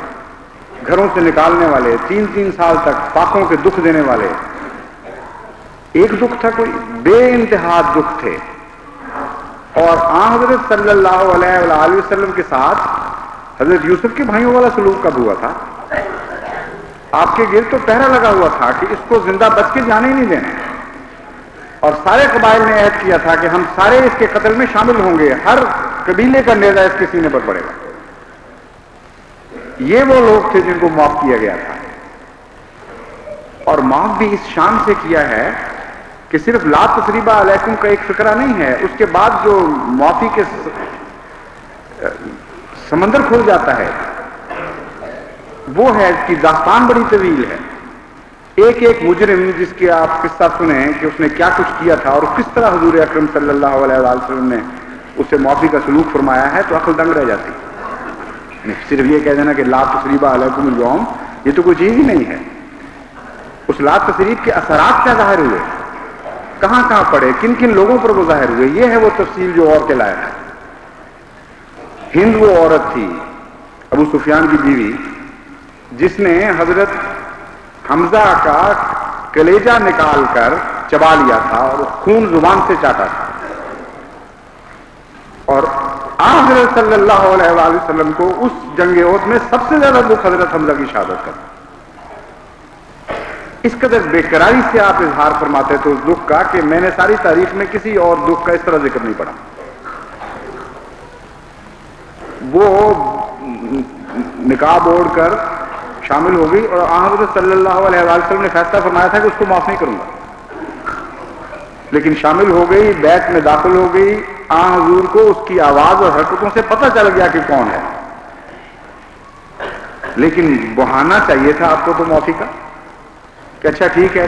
گھروں سے نکالنے والے، 3 سال تک فاقوں کے دکھ دینے والے. ایک دکھ تھا کوئی؟ بے انتہا دکھ تھے. اور حضرت صلی اللہ علیہ وآلہ وسلم کے ساتھ حضرت یوسف کے بھائیوں والا سلوک کب ہوا تھا؟ آپ کے گرد تو پہرا لگا ہوا تھا کہ اس کو زندہ بچ کے جانے ہی نہیں دینا، اور سارے قبائل نے عہد کیا تھا کہ ہم سارے اس کے قتل میں شامل ہوں گے، ہر قبیلے کا نیزہ اس کے سینے پر پڑے گا. یہ وہ لوگ تھے جن کو معاف کیا گیا تھا. اور معاف بھی اس شان سے کیا ہے کہ صرف لا تثریب علیکم کا ایک فقرہ نہیں ہے، اس کے بعد جو معافی کے سمندر کھل جاتا ہے وہ ہے، اس کی داستان بڑی طویل ہے. ایک ایک مجرم جس کے آپ قصہ سنیں کہ اس نے کیا کچھ کیا تھا اور کس طرح حضور اکرم صلی اللہ علیہ وسلم نے اسے معافی کا سلوک فرمایا ہے، تو عقل دنگ رہ جاتی. صرف یہ کہہ دینا کہ لا تثریب علیکم اليوم، یہ تو کوئی چیز ہی نہیں ہے. اس لا تثریب کے اثرات کیا ظاہر ہوئے، کہاں کہاں پڑے، کن کن لوگوں پر وہ ظاہر ہوئے، یہ ہے وہ تفصیل جو اور کے لائق ہے. ہند وہ عورت تھی، ابو سفیان کی بیوی، جس نے حضرت حمزہ کا کلیجہ نکال کر چبا لیا تھا اور خون زبان سے چاٹا تھا. اور حضرت صلی اللہ علیہ وآلہ وسلم کو اس جنگ احد میں سب سے زیادہ دکھ حضرت حمزہ کی شہادت کا. اس قدر بے قراری سے آپ اظہار فرماتے تھے اس دکھ کا کہ میں نے ساری تاریخ میں کسی اور دکھ کا اس طرح ذکر نہیں پڑا. وہ نقاب اوڑھ کر شامل ہو گئی اور حضرت صلی اللہ علیہ وسلم نے فیصلہ فرمایا تھا کہ اس کو معاف نہیں کروں گا، لیکن شامل ہو گئی، بیت میں داخل ہو گئی. حضور کو اس کی آواز اور حرکتوں سے پتہ چل گیا کہ کون ہے، لیکن بہانا چاہیے تھا آپ کو تو معافی کا، کہ اچھا ٹھیک ہے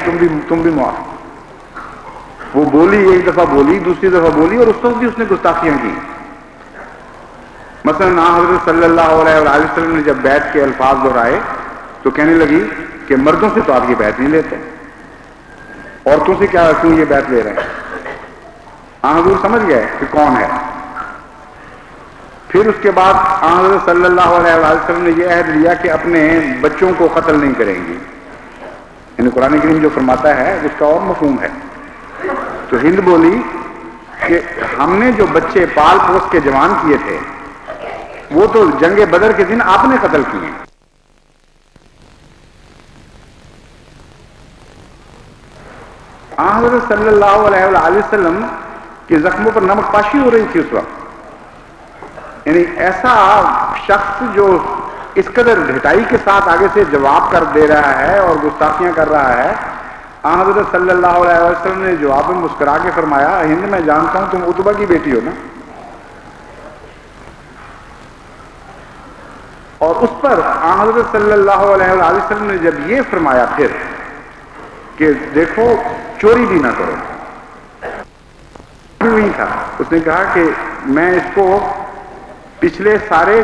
تم بھی معاف. وہ بولی، ایک دفعہ بولی، دوسری دفعہ بولی، اور اس وقت بھی اس نے گستاخیاں کی. مثلا حضرت صلی اللہ علیہ وآلہ وسلم نے جب بیعت کے الفاظ دہرائے تو کہنے لگی کہ مردوں سے تو آپ یہ بیعت نہیں لیتے، عورتوں سے کیا کیوں یہ بیعت لے رہے ہیں؟ حضور سمجھ گئے کہ کون ہے. پھر اس کے بعد حضرت صلی اللہ علیہ وآلہ وسلم نے یہ عہد لیا کہ اپنے بچوں کو قتل نہیں کریں گی. یعنی قرآن کریم جو فرماتا ہے اس کا اور مفہوم ہے. تو ہند بولی کہ ہم نے جو بچے پال پوس کے جوان کیے تھے وہ تو جنگ بدر کے دن آپ نے قتل کیے. حضرت صلی اللہ علیہ وآلہ وسلم کے زخموں پر نمک پاشی ہو رہی تھی اس وقت. یعنی ایسا شخص جو اس قدر ڈھٹائی کے ساتھ آگے سے جواب کر دے رہا ہے اور گستاخیاں کر رہا ہے. حضرت صلی اللہ علیہ وسلم نے جواب میں مسکرا کے فرمایا، ہند میں جانتا ہوں تم عتبہ کی بیٹی ہو نا. اور اس پر حضرت صلی اللہ علیہ وسلم نے جب یہ فرمایا پھر کہ دیکھو چوری بھی نہ کرو، نہیں تھا. اس نے کہا کہ میں اس کو پچھلی ساری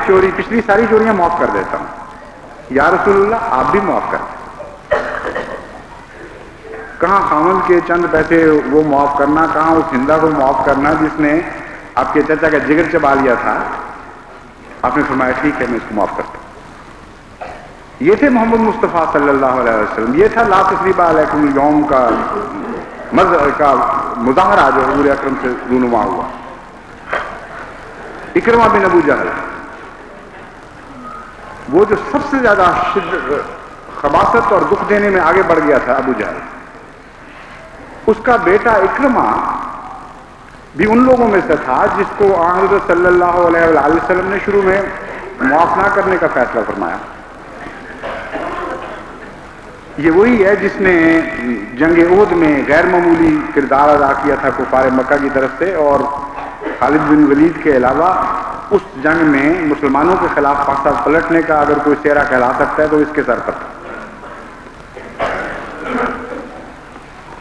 چوریاں معاف کر دیتا ہوں. یا رسول اللہ آپ بھی معاف کر دیں. کہاں خاوند کے چند پیسے وہ معاف کرنا، کہاں اس ہندا کو معاف کرنا جس نے آپ کے چچا کا جگر چبا لیا تھا. آپ نے فرمایا ٹھیک ہے میں اس کو معاف کرتا ہوں. یہ تھے محمد مصطفیٰ صلی اللہ علیہ وسلم. یہ تھا لا تثریب علیکم اليوم کا مظاہرہ جو حضور اکرم سے رونما ہوا. اکرمہ بن ابو جہل، وہ جو سب سے زیادہ خباثت اور دکھ دینے میں آگے بڑھ گیا تھا ابو جہل، اس کا بیٹا اکرمہ بھی ان لوگوں میں سے تھا جس کو حضرت صلی اللہ علیہ وآلہ وسلم نے شروع میں معاف نہ کرنے کا فیصلہ فرمایا. یہ وہی ہے جس نے جنگ احد میں غیر معمولی کردار ادا کیا تھا کفار مکہ کی طرف سے، اور خالد بن ولید کے علاوہ اس جنگ میں مسلمانوں کے خلاف پاسا پلٹنے کا اگر کوئی چہرہ کہلا سکتا ہے تو اس کے سر پر تھا.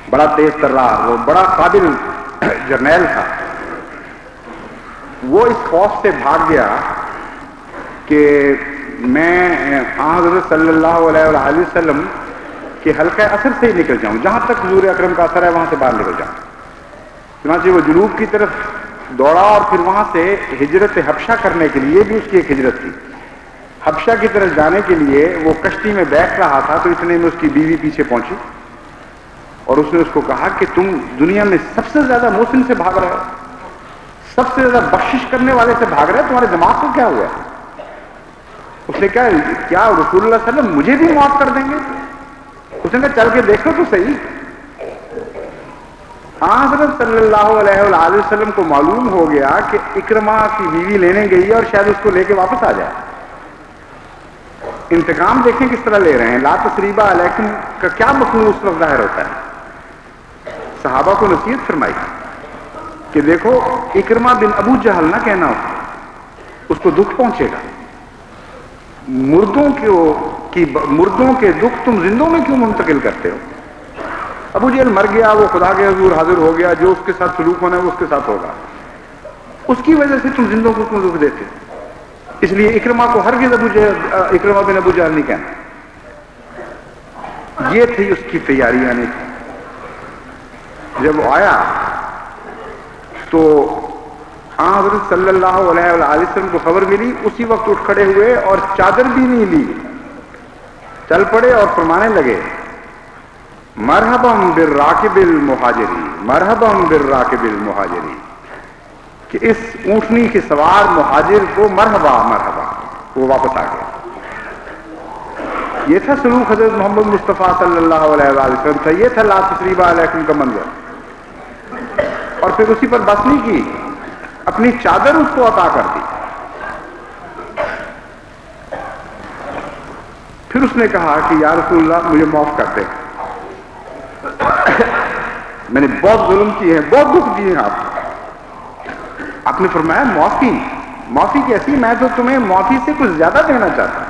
بڑا تیز ترار، وہ بڑا قابل جرنیل تھا. وہ اس خوف سے بھاگ گیا کہ میں حضرت صلی اللہ علیہ وآلہ وسلم کہ حلقہ اثر سے ہی نکل جاؤں، جہاں تک حضور اکرم کا اثر ہے وہاں سے باہر نکل جاؤں. چنانچہ وہ جنوب کی طرف دوڑا اور پھر وہاں سے ہجرت حبشہ کرنے کے لیے بھی اس کی ایک ہجرت تھی. حبشہ کی طرف جانے کے لیے وہ کشتی میں بیٹھ رہا تھا تو اتنے میں اس کی بیوی پیچھے پہنچی اور اس نے اس کو کہا کہ تم دنیا میں سب سے زیادہ محسن سے بھاگ رہے ہو، سب سے زیادہ بخشش کرنے والے سے بھاگ رہے ہو، تمہارے دماغ کو کیا ہوا؟ اس نے کہا کیا رسول اللہ صلی اللہ علیہ وسلم مجھے بھی معاف کر دیں گے؟ اس نے کہا چل کے دیکھو تو صحیح. حضرت صلی اللہ علیہ وآلہ وسلم کو معلوم ہو گیا کہ اکرمہ کی بیوی لینے گئی اور شاید اس کو لے کے واپس آ جائے. انتقام دیکھیں کس طرح لے رہے ہیں. لا تثریب علیکم کا کیا مفہوم اس وقت ظاہر ہوتا ہے؟ صحابہ کو نصیحت فرمائی کہ دیکھو اکرمہ بن ابو جہل نہ کہنا اس کو دکھ پہنچے گا. مردوں کے دکھ تم زندوں میں کیوں منتقل کرتے ہو؟ ابو جہل مر گیا، وہ خدا کے حضور حاضر ہو گیا، جو اس کے ساتھ سلوک ہونا ہے وہ اس کے ساتھ ہوگا. اس کی وجہ سے تم زندوں کو کیوں دکھ دیتے؟ اس لیے اکرمہ کو ہرگز اکرمہ بن ابو جہل نہیں کہنا. یہ تھی اس کی تیاری آنے کی. جب وہ آیا تو حضرت صلی اللہ علیہ وآلہ وسلم کو خبر ملی، اسی وقت اٹھ کھڑے ہوئے اور چادر بھی نہیں لی، چل پڑے اور فرمانے لگے مرحبا بالراکب المہاجری، مرحبا بالراکب المہاجری، کہ اس اونٹنی کے سوار مہاجر کو مرحبا مرحبا. وہ واپس آ گیا. یہ تھا سلوک حضرت محمد مصطفیٰ صلی اللہ علیہ وآلہ وسلم تھا. یہ تھا لا تثریب علیکم کا منظر. اور پھر اسی پر بس نہیں کی، اپنی چادر اس کو عطا کر دی. پھر اس نے کہا کہ یا رسول اللہ مجھے معاف کر دے، میں نے بہت ظلم کیے ہیں، بہت دکھ دیے ہیں آپ. آپ نے فرمایا معافی کیسی؟ میں تو تمہیں معافی سے کچھ زیادہ دینا چاہتا ہوں.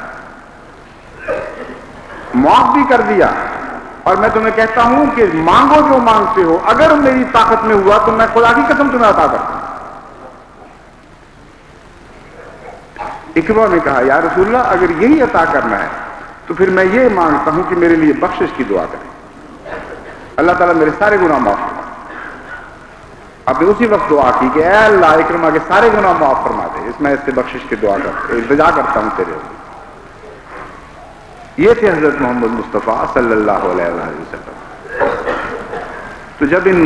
معاف بھی کر دیا اور میں تمہیں کہتا ہوں کہ مانگو جو مانگتے ہو، اگر میری طاقت میں ہوا تو میں خدا کی قسم تمہیں عطا کرتا ہوں۔ اکبا نے کہا یا رسول اللہ اگر یہی عطا کرنا ہے تو پھر میں یہ مانگتا ہوں کہ میرے لیے بخشش کی دعا کریں، اللہ تعالیٰ میرے سارے گناہ معاف فرما۔ آپ نے اسی وقت دعا کی کہ اے اللہ اکرما کے سارے گناہ معاف فرما دے، اس میں اس سے بخشش کی دعا کرتا التجا کرتا ہوں تیرے۔ یہ تھے حضرت محمد مصطفیٰ صلی اللہ علیہ وآلہ وسلم۔ تو جب ان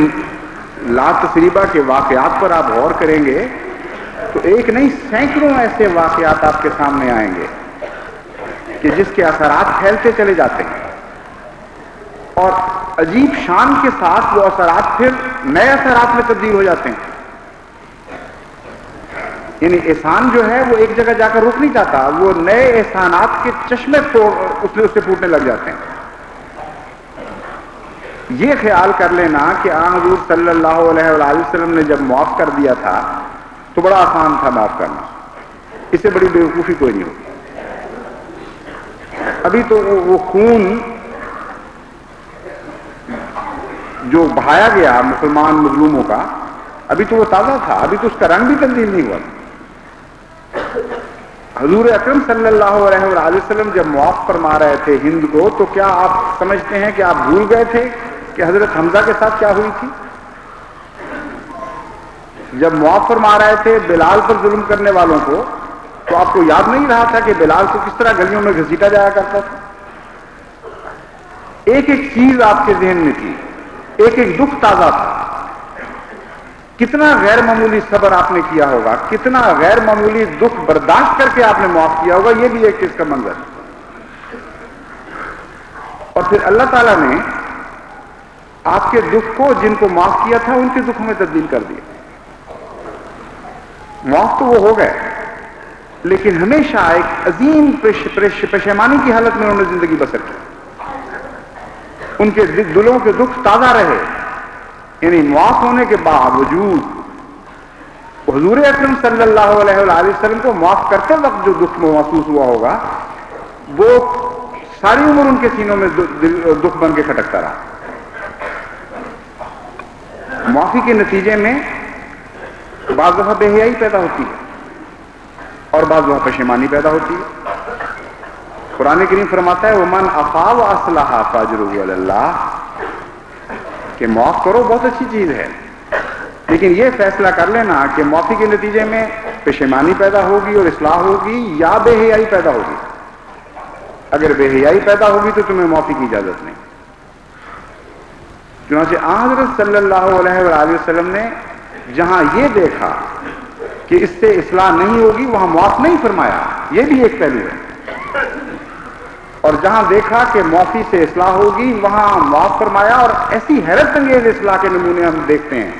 لا تثریبہ کے واقعات پر آپ غور کریں گے تو ایک نہیں سینکڑوں ایسے واقعات آپ کے سامنے آئیں گے کہ جس کے اثرات پھیلتے چلے جاتے ہیں، اور عجیب شان کے ساتھ وہ اثرات پھر نئے اثرات میں تبدیل ہو جاتے ہیں۔ یعنی احسان جو ہے وہ ایک جگہ جا کر رک نہیں جاتا، وہ نئے احسانات کے چشمے اس سے پھوٹنے لگ جاتے ہیں۔ یہ خیال کر لینا کہ آن حضور صلی اللہ علیہ وآلہ وسلم نے جب معاف کر دیا تھا تو بڑا آسان تھا معاف کرنا، اس سے بڑی بیوقوفی کوئی نہیں ہوتی۔ ابھی تو وہ خون جو بہایا گیا مسلمان مظلوموں کا، ابھی تو وہ تازہ تھا، ابھی تو اس کا رنگ بھی تبدیل نہیں ہوا۔ حضور اکرم صلی اللہ علیہ وآلہ وسلم جب معاف فرما رہے تھے ہند کو، تو کیا آپ سمجھتے ہیں کہ آپ بھول گئے تھے کہ حضرت حمزہ کے ساتھ کیا ہوئی تھی؟ جب معاف فرما رہے تھے بلال پر ظلم کرنے والوں کو، تو آپ کو یاد نہیں رہا تھا کہ بلال کو کس طرح گلیوں میں گھسیٹا جایا کرتا تھا؟ ایک ایک چیز آپ کے ذہن میں تھی، ایک ایک دکھ تازہ تھا۔ کتنا غیر معمولی صبر آپ نے کیا ہوگا، کتنا غیر معمولی دکھ برداشت کر کے آپ نے معاف کیا ہوگا، یہ بھی ایک چیز کا منظر ہے۔ اور پھر اللہ تعالیٰ نے آپ کے دکھ کو، جن کو معاف کیا تھا، ان کے دکھوں میں تبدیل کر دیا۔ معاف تو وہ ہو گئے، لیکن ہمیشہ ایک عظیم پشیمانی کی حالت میں انہوں نے زندگی بسر کی۔ ان کے دلوں کے دکھ تازہ رہے، یعنی معاف ہونے کے باوجود حضور اکرم صلی اللہ علیہ وآلہ وسلم کو معاف کرتے وقت جو دکھ محسوس ہوا ہوگا، وہ ساری عمر ان کے سینوں میں دکھ بن کے کھٹکتا رہا۔ معافی کے نتیجے میں بعض دفعہ بے حیائی پیدا ہوتی ہے اور بعض دفعہ پشیمانی پیدا ہوتی ہے۔ قرآن کریم فرماتا ہے وَمَنْ عَفَا وَأَصْلَحَ فَأَجْرُهُ عَلَى اللَّهِ، کہ معاف کرو بہت اچھی چیز ہے، لیکن یہ فیصلہ کر لینا کہ معافی کے نتیجے میں پشیمانی پیدا ہوگی اور اصلاح ہوگی یا بے حیائی پیدا ہوگی۔ اگر بے حیائی پیدا ہوگی تو تمہیں معافی کی اجازت نہیں۔ چنانچہ حضرت صلی اللہ علیہ وآلہ وسلم نے جہاں یہ دیکھا کہ اس سے اصلاح نہیں ہوگی، وہاں معاف نہیں فرمایا، یہ بھی ایک پہلو ہے۔ اور جہاں دیکھا کہ معافی سے اصلاح ہوگی، وہاں معاف فرمایا، اور ایسی حیرت انگیز اصلاح کے نمونے ہم دیکھتے ہیں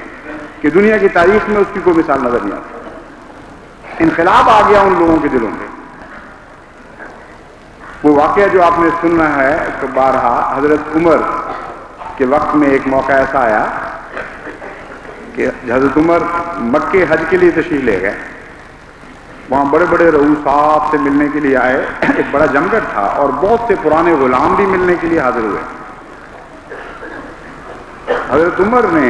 کہ دنیا کی تاریخ میں اس کی کوئی مثال نظر نہیں آتی۔ انقلاب آ گیا ان لوگوں کے دلوں میں۔ وہ واقعہ جو آپ نے سننا ہے کہ بارہا حضرت عمر کے وقت میں ایک موقع ایسا آیا کہ حضرت عمر مکے حج کے لیے تشریف لے گئے، وہاں بڑے بڑے رؤوس صاحب سے ملنے کے لیے آئے، ایک بڑا جمگٹ تھا اور بہت سے پرانے غلام بھی ملنے کے لیے حاضر ہوئے۔ حضرت عمر نے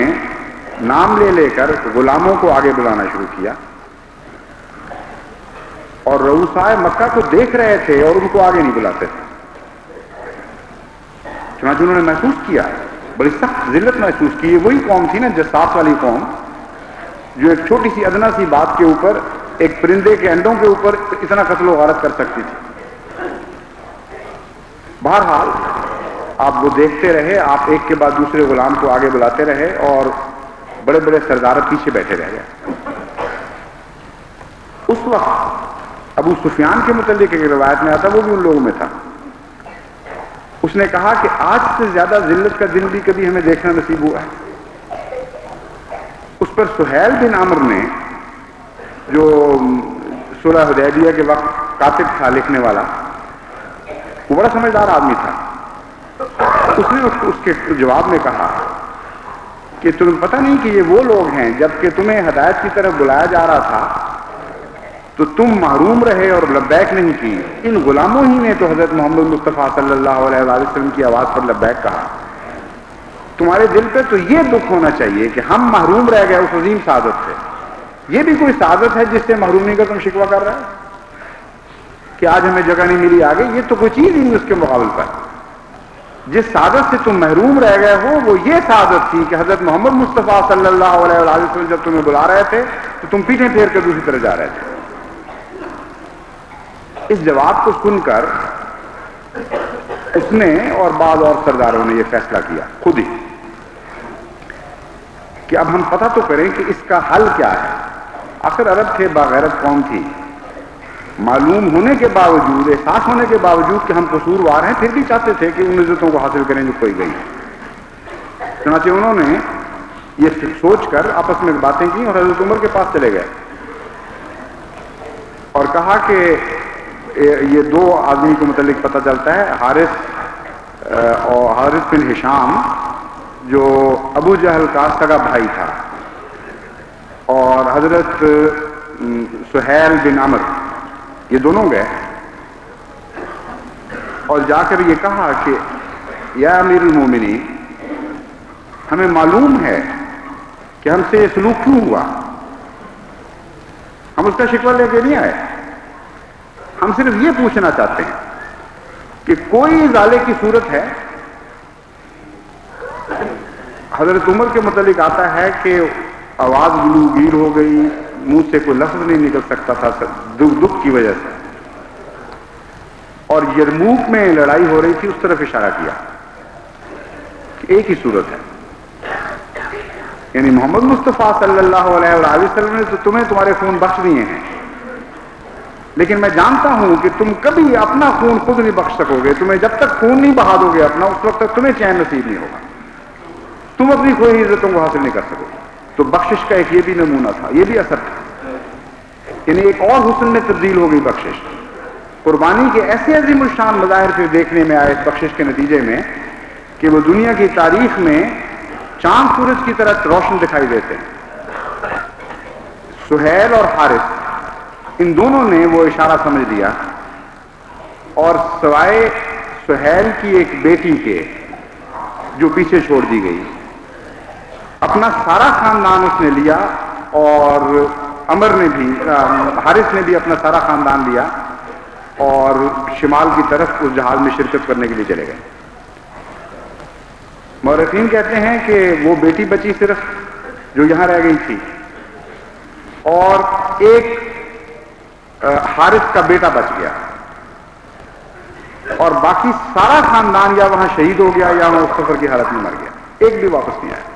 نام لے لے کر غلاموں کو آگے بلانا شروع کیا، اور رؤوسائے مکہ کو دیکھ رہے تھے اور ان کو آگے نہیں بلاتے تھے۔ چنانچہ انہوں نے محسوس کیا، بڑی سخت ذلت محسوس کی۔ وہی قوم تھی نا جساس والی قوم، جو ایک چھوٹی سی ادنا سی بات کے اوپر، ایک پرندے کے انڈوں کے اوپر اتنا قتل و غارت کر سکتی تھی۔ بہرحال آپ وہ دیکھتے رہے، آپ ایک کے بعد دوسرے غلام کو آگے بلاتے رہے، اور بڑے بڑے سردار پیچھے بیٹھے رہ گئے۔ اس وقت ابو سفیان کے متعلق ایک روایت میں آتا، وہ بھی ان لوگوں میں تھا۔ اس نے کہا کہ آج سے زیادہ ذلت کا دن بھی کبھی ہمیں دیکھنا نصیب ہوا ہے۔ اس پر سہیل بن عمرو نے، جو صلح حدیبیہ کے وقت کاتب تھا، لکھنے والا، وہ بڑا سمجھدار آدمی تھا، اس نے اس کے جواب میں کہا کہ تمہیں پتہ نہیں کہ یہ وہ لوگ ہیں جبکہ تمہیں ہدایت کی طرف بلایا جا رہا تھا تو تم محروم رہے اور لبیک نہیں کی. ان غلاموں ہی نے تو حضرت محمد مصطفیٰ صلی اللہ علیہ وسلم کی آواز پر لبیک کہا. تمہارے دل پہ تو یہ دکھ ہونا چاہیے کہ ہم محروم رہ گئے اس عظیم سعادت سے. یہ بھی کوئی سعادت ہے جس سے محرومی کا تم شکوہ کر رہے ہو کہ آج ہمیں جگہ نہیں ملی آگے؟ یہ تو کوئی چیز نہیں اس کے مقابل پر. جس سعادت سے تم محروم رہ گئے ہو وہ یہ سعادت تھی کہ حضرت محمد مصطفیٰ صلی اللہ علیہ وسلم جب تمہیں بلا رہے تھے تو تم پیچھے پھیر کر دوسری طرف جا رہے تھے. اس جواب کو سن کر اس نے اور بعض اور سرداروں نے یہ فیصلہ کیا خود ہی کہ اب ہم پتہ تو کریں کہ اس کا حل کیا ہے. آخر عرب تھے، باغیرت قوم تھی، معلوم ہونے کے باوجود، احساس ہونے کے باوجود کہ ہم قصوروار ہیں، پھر بھی چاہتے تھے کہ ان عزتوں کو حاصل کریں جو کوئی گئی. چنانچہ انہوں نے یہ سوچ کر آپس میں باتیں کی اور حضرت عمر کے پاس چلے گئے اور کہا کہ یہ دو آدمی کو متعلق پتہ چلتا ہے، حارث بن ہشام جو ابو جہل کا سگا بھائی تھا، اور حضرت سہیل بن عمر، یہ دونوں گئے اور جا کر یہ کہا کہ یا امیر المومنین، ہمیں معلوم ہے کہ ہم سے یہ سلوک کیوں ہوا. ہم اس کا شکوہ لے کے نہیں آئے، ہم صرف یہ پوچھنا چاہتے ہیں کہ کوئی ازالے کی صورت ہے. حضرت عمر کے متعلق آتا ہے کہ آواز گلوگیر ہو گئی، منہ سے کوئی لفظ نہیں نکل سکتا تھا دکھ کی وجہ سے، اور یرموک میں لڑائی ہو رہی تھی، اس طرف اشارہ کیا کہ ایک ہی صورت ہے، یعنی محمد مصطفیٰ صلی اللہ علیہ وسلم نے تو تمہیں تمہارے خون بخش دیے ہیں، لیکن میں جانتا ہوں کہ تم کبھی اپنا خون خود نہیں بخش سکو گے. تمہیں جب تک خون نہیں بہا دو گے اپنا، اس وقت تک تمہیں چین نصیب نہیں ہوگا، تم اپنی کوئی عزتوں کو حاصل نہیں کر سکو گے. تو بخشش کا ایک یہ بھی نمونہ تھا، یہ بھی اثر تھا، یعنی ایک اور حسن میں تبدیل ہو گئی بخشش. قربانی کے ایسے عظیم الشان مظاہر پھر دیکھنے میں آئے اس بخشش کے نتیجے میں کہ وہ دنیا کی تاریخ میں چاند سورج کی طرح روشن دکھائی دیتے ہیں. سہیل اور حارث، ان دونوں نے وہ اشارہ سمجھ لیا، اور سوائے سہیل کی ایک بیٹی کے جو پیچھے چھوڑ دی گئی، اپنا سارا خاندان اس نے لیا، اور عمر نے بھی، حارث نے بھی اپنا سارا خاندان لیا اور شمال کی طرف اس جہاز میں شرکت کرنے کے لیے چلے گئے. مورخین کہتے ہیں کہ وہ بیٹی بچی صرف جو یہاں رہ گئی تھی، اور ایک حارث کا بیٹا بچ گیا، اور باقی سارا خاندان یا وہاں شہید ہو گیا یا وہاں اس سفر کی حالت میں مر گیا، ایک بھی واپس نہیں آیا.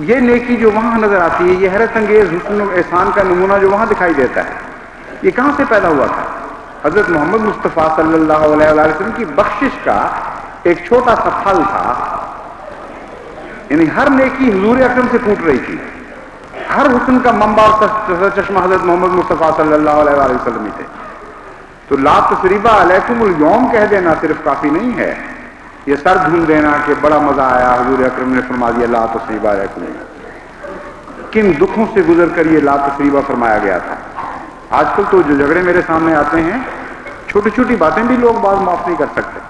یہ نیکی جو وہاں نظر آتی ہے، یہ حیرت انگیز حسن و احسان کا نمونہ جو وہاں دکھائی دیتا ہے، یہ کہاں سے پیدا ہوا تھا؟ حضرت محمد مصطفیٰ صلی اللہ علیہ وسلم کی بخشش کا ایک چھوٹا سا پھل تھا. یعنی ہر نیکی حضور اکرم سے پھوٹ رہی تھی، ہر حسن کا منبع اور چشمہ حضرت محمد مصطفیٰ صلی اللہ علیہ وسلم ہی تھے. تو لا تثریب علیکم اليوم کہہ دینا صرف کافی نہیں ہے، یہ سر دھن دینا کہ بڑا مزہ آیا، حضور اکرم نے فرما دیا لا تثریب علیکم. کن دکھوں سے گزر کر یہ لا تثریبہ فرمایا گیا تھا. آج کل تو جو جھگڑے میرے سامنے آتے ہیں، چھوٹی چھوٹی باتیں بھی لوگ بعض معاف نہیں کر سکتے.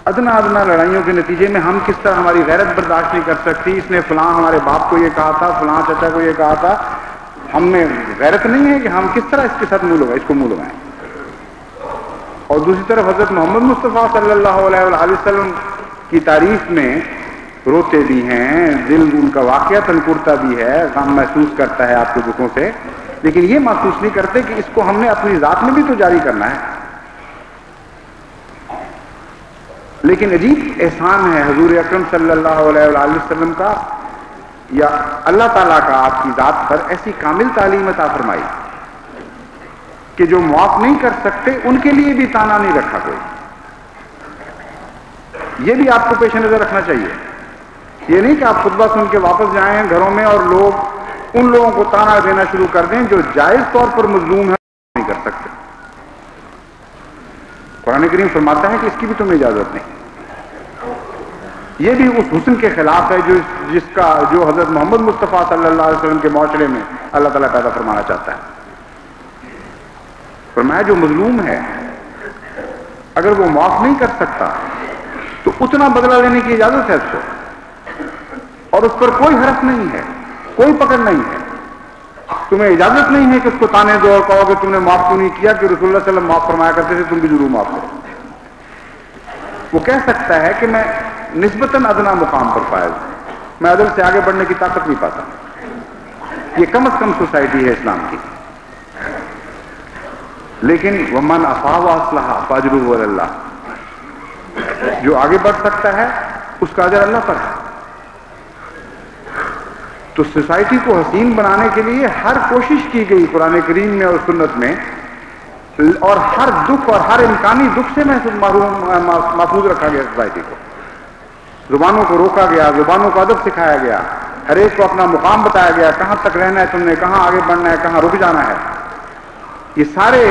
ادنا ادنا لڑائیوں کے نتیجے میں ہم کس طرح ہماری غیرت برداشت نہیں کر سکتی. اس نے فلاں ہمارے باپ کو یہ کہا تھا، فلاں چچا کو یہ کہا تھا. ہم میں غیرت نہیں ہے کہ ہم کس طرح اس کے ساتھ اس کو منہ لگائیں. اور دوسری طرف حضرت محمد مصطفیٰ صلی اللہ علیہ وسلم کی تعریف میں روتے بھی ہیں، دل ان کا واقعہ تنکرتا بھی ہے، غم محسوس کرتا ہے آپ کے دکھوں سے، لیکن یہ محسوس نہیں کرتے کہ اس کو ہم نے اپنی ذات میں بھی تو جاری کرنا ہے. لیکن عجیب احسان ہے حضور اکرم صلی اللہ علیہ وسلم کا یا اللہ تعالیٰ کا آپ کی ذات پر ایسی کامل تعلیم عطا فرمائی کہ جو معاف نہیں کر سکتے ان کے لیے بھی تانا نہیں رکھا کوئی. یہ بھی آپ کو پیش نظر رکھنا چاہیے. یہ نہیں کہ آپ خطبہ سن کے واپس جائیں گھروں میں اور لوگ ان لوگوں کو تانا دینا شروع کر دیں جو جائز طور پر مظلوم ہے، نہیں کر سکتے. قرآن کریم فرماتا ہے کہ اس کی بھی تمہیں اجازت نہیں. یہ بھی اس حسن کے خلاف ہے جو حضرت محمد مصطفیٰ صلی اللہ علیہ وسلم کے معاشرے میں اللہ تعالیٰ پیدا فرمانا چاہتا ہے۔ فرمایا جو مظلوم ہے اگر وہ معاف نہیں کر سکتا تو اتنا بدلہ لینے کی اجازت ہے اس کو، اور اس پر کوئی حرف نہیں ہے، کوئی پکڑ نہیں ہے۔ تمہیں اجازت نہیں ہے کہ اس کو تانے دو اور کہو کہ تم نے معاف کیوں نہیں کیا، کہ رسول اللہ صلی اللہ علیہ وسلم معاف فرمایا کرتے تھے، تم بھی ضرور معاف کرو۔ وہ کہہ سکتا ہے کہ میں نسبتاً ادنا مقام پر فائز ہوں، میں عدل سے آگے بڑھنے کی طاقت نہیں پاتا۔ یہ کم از کم سوسائٹی ہے اسلام کی۔ لیکن ومن عفا واصلح فاجرہ علی اللہ، جو آگے بڑھ سکتا ہے اس کا اجر اللہ پر ہے۔ تو سوسائٹی کو حسین بنانے کے لیے ہر کوشش کی گئی قرآن کریم میں اور سنت میں، اور ہر دکھ اور ہر امکانی دکھ سے محفوظ رکھا گیا سوسائٹی کو۔ زبانوں کو روکا گیا، زبانوں کو ادب سکھایا گیا، ہر ایک کو اپنا مقام بتایا گیا، کہاں تک رہنا ہے تم نے، کہاں آگے بڑھنا ہے، کہاں رک جانا ہے۔ یہ سارے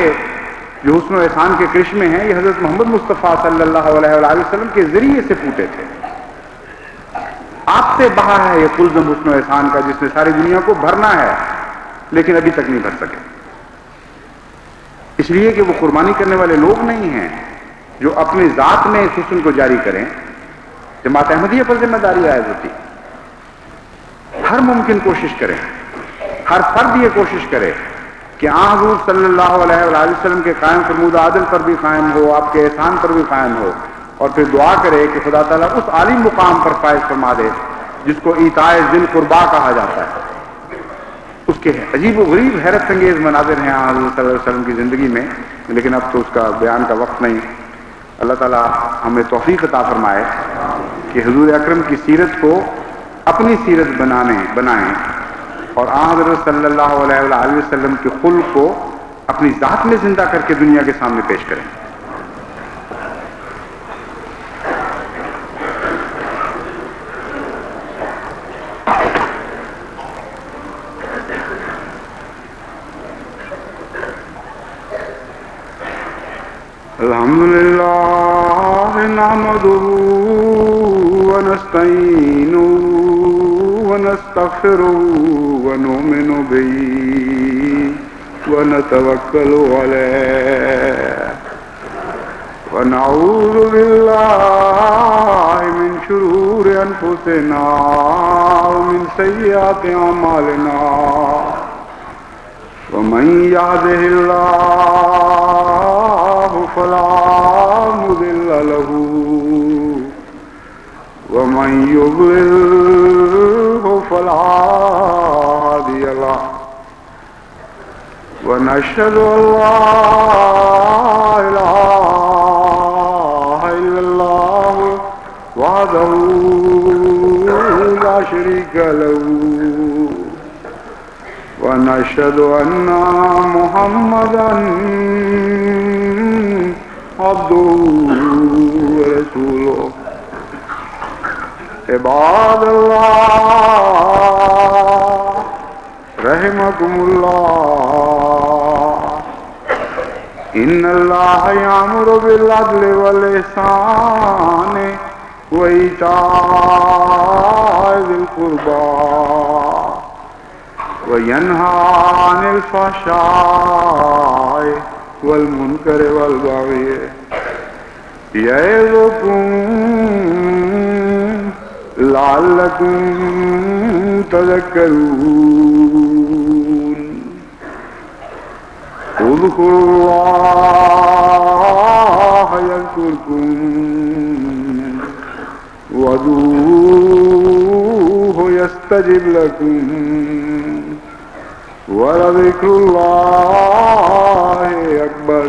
جو حسن و احسان کے کرشمے ہیں یہ حضرت محمد مصطفیٰ صلی اللہ علیہ وآلہ وسلم کے ذریعے سے پھوٹے تھے۔ آپ سے بہا ہے یہ کلزم حسن و احسان کا جس نے ساری دنیا کو بھرنا ہے، لیکن ابھی تک نہیں بھر سکے، اس لیے کہ وہ قربانی کرنے والے لوگ نہیں ہیں جو اپنی ذات میں اس حسن کو جاری کریں۔ جماعت احمدیہ پر ذمہ داری عائد ہوتی، ہر ممکن کوشش کریں، ہر فرد یہ کوشش کرے کہ حضور صلی اللہ علیہ وآلہ وسلم کے قائم فرمودہ عدل پر بھی قائم ہو، آپ کے احسان پر بھی قائم ہو، اور پھر دعا کرے کہ خدا تعالیٰ اس عالی مقام پر فائز فرما دے جس کو ایتائے ذی القربیٰ کہا جاتا ہے۔ اس کے عجیب و غریب حیرت انگیز مناظر ہیں حضور صلی اللہ علیہ وسلم کی زندگی میں، لیکن اب تو اس کا بیان کا وقت نہیں۔ اللہ تعالیٰ ہمیں توفیق عطا فرمائے کہ حضور اکرم کی سیرت کو اپنی سیرت بنائیں اور حضرت صلی اللہ علیہ وآلہ وسلم کے خلق کو اپنی ذات میں زندہ کر کے دنیا کے سامنے پیش کریں۔ الحمدللہ نحمدہ ونستعینہ ونستغفرہ ونؤمن بہ ونتوکل علیہ ونعوذ باللہ من شرور انفسنا ومن سیئات اعمالنا ومن یہدہ اللہ فلا مضل له ومن يضلل فلا هادي له ونشهد أن لا إله إلا الله وحده لا شريك له ونشهد أن محمدا عبده ورسوله عباد اللہ رحمكم اللہ ان اللہ یأمر بالعدل والإحسان وإیتاء ذی القربى وینہی عن الفحشاء والمنکر والبغی یعظکم لعلکم تذکرون اذکروا اللہ یذکرکم وادعوہ یستجب لکم ولذکر اللہ اکبر۔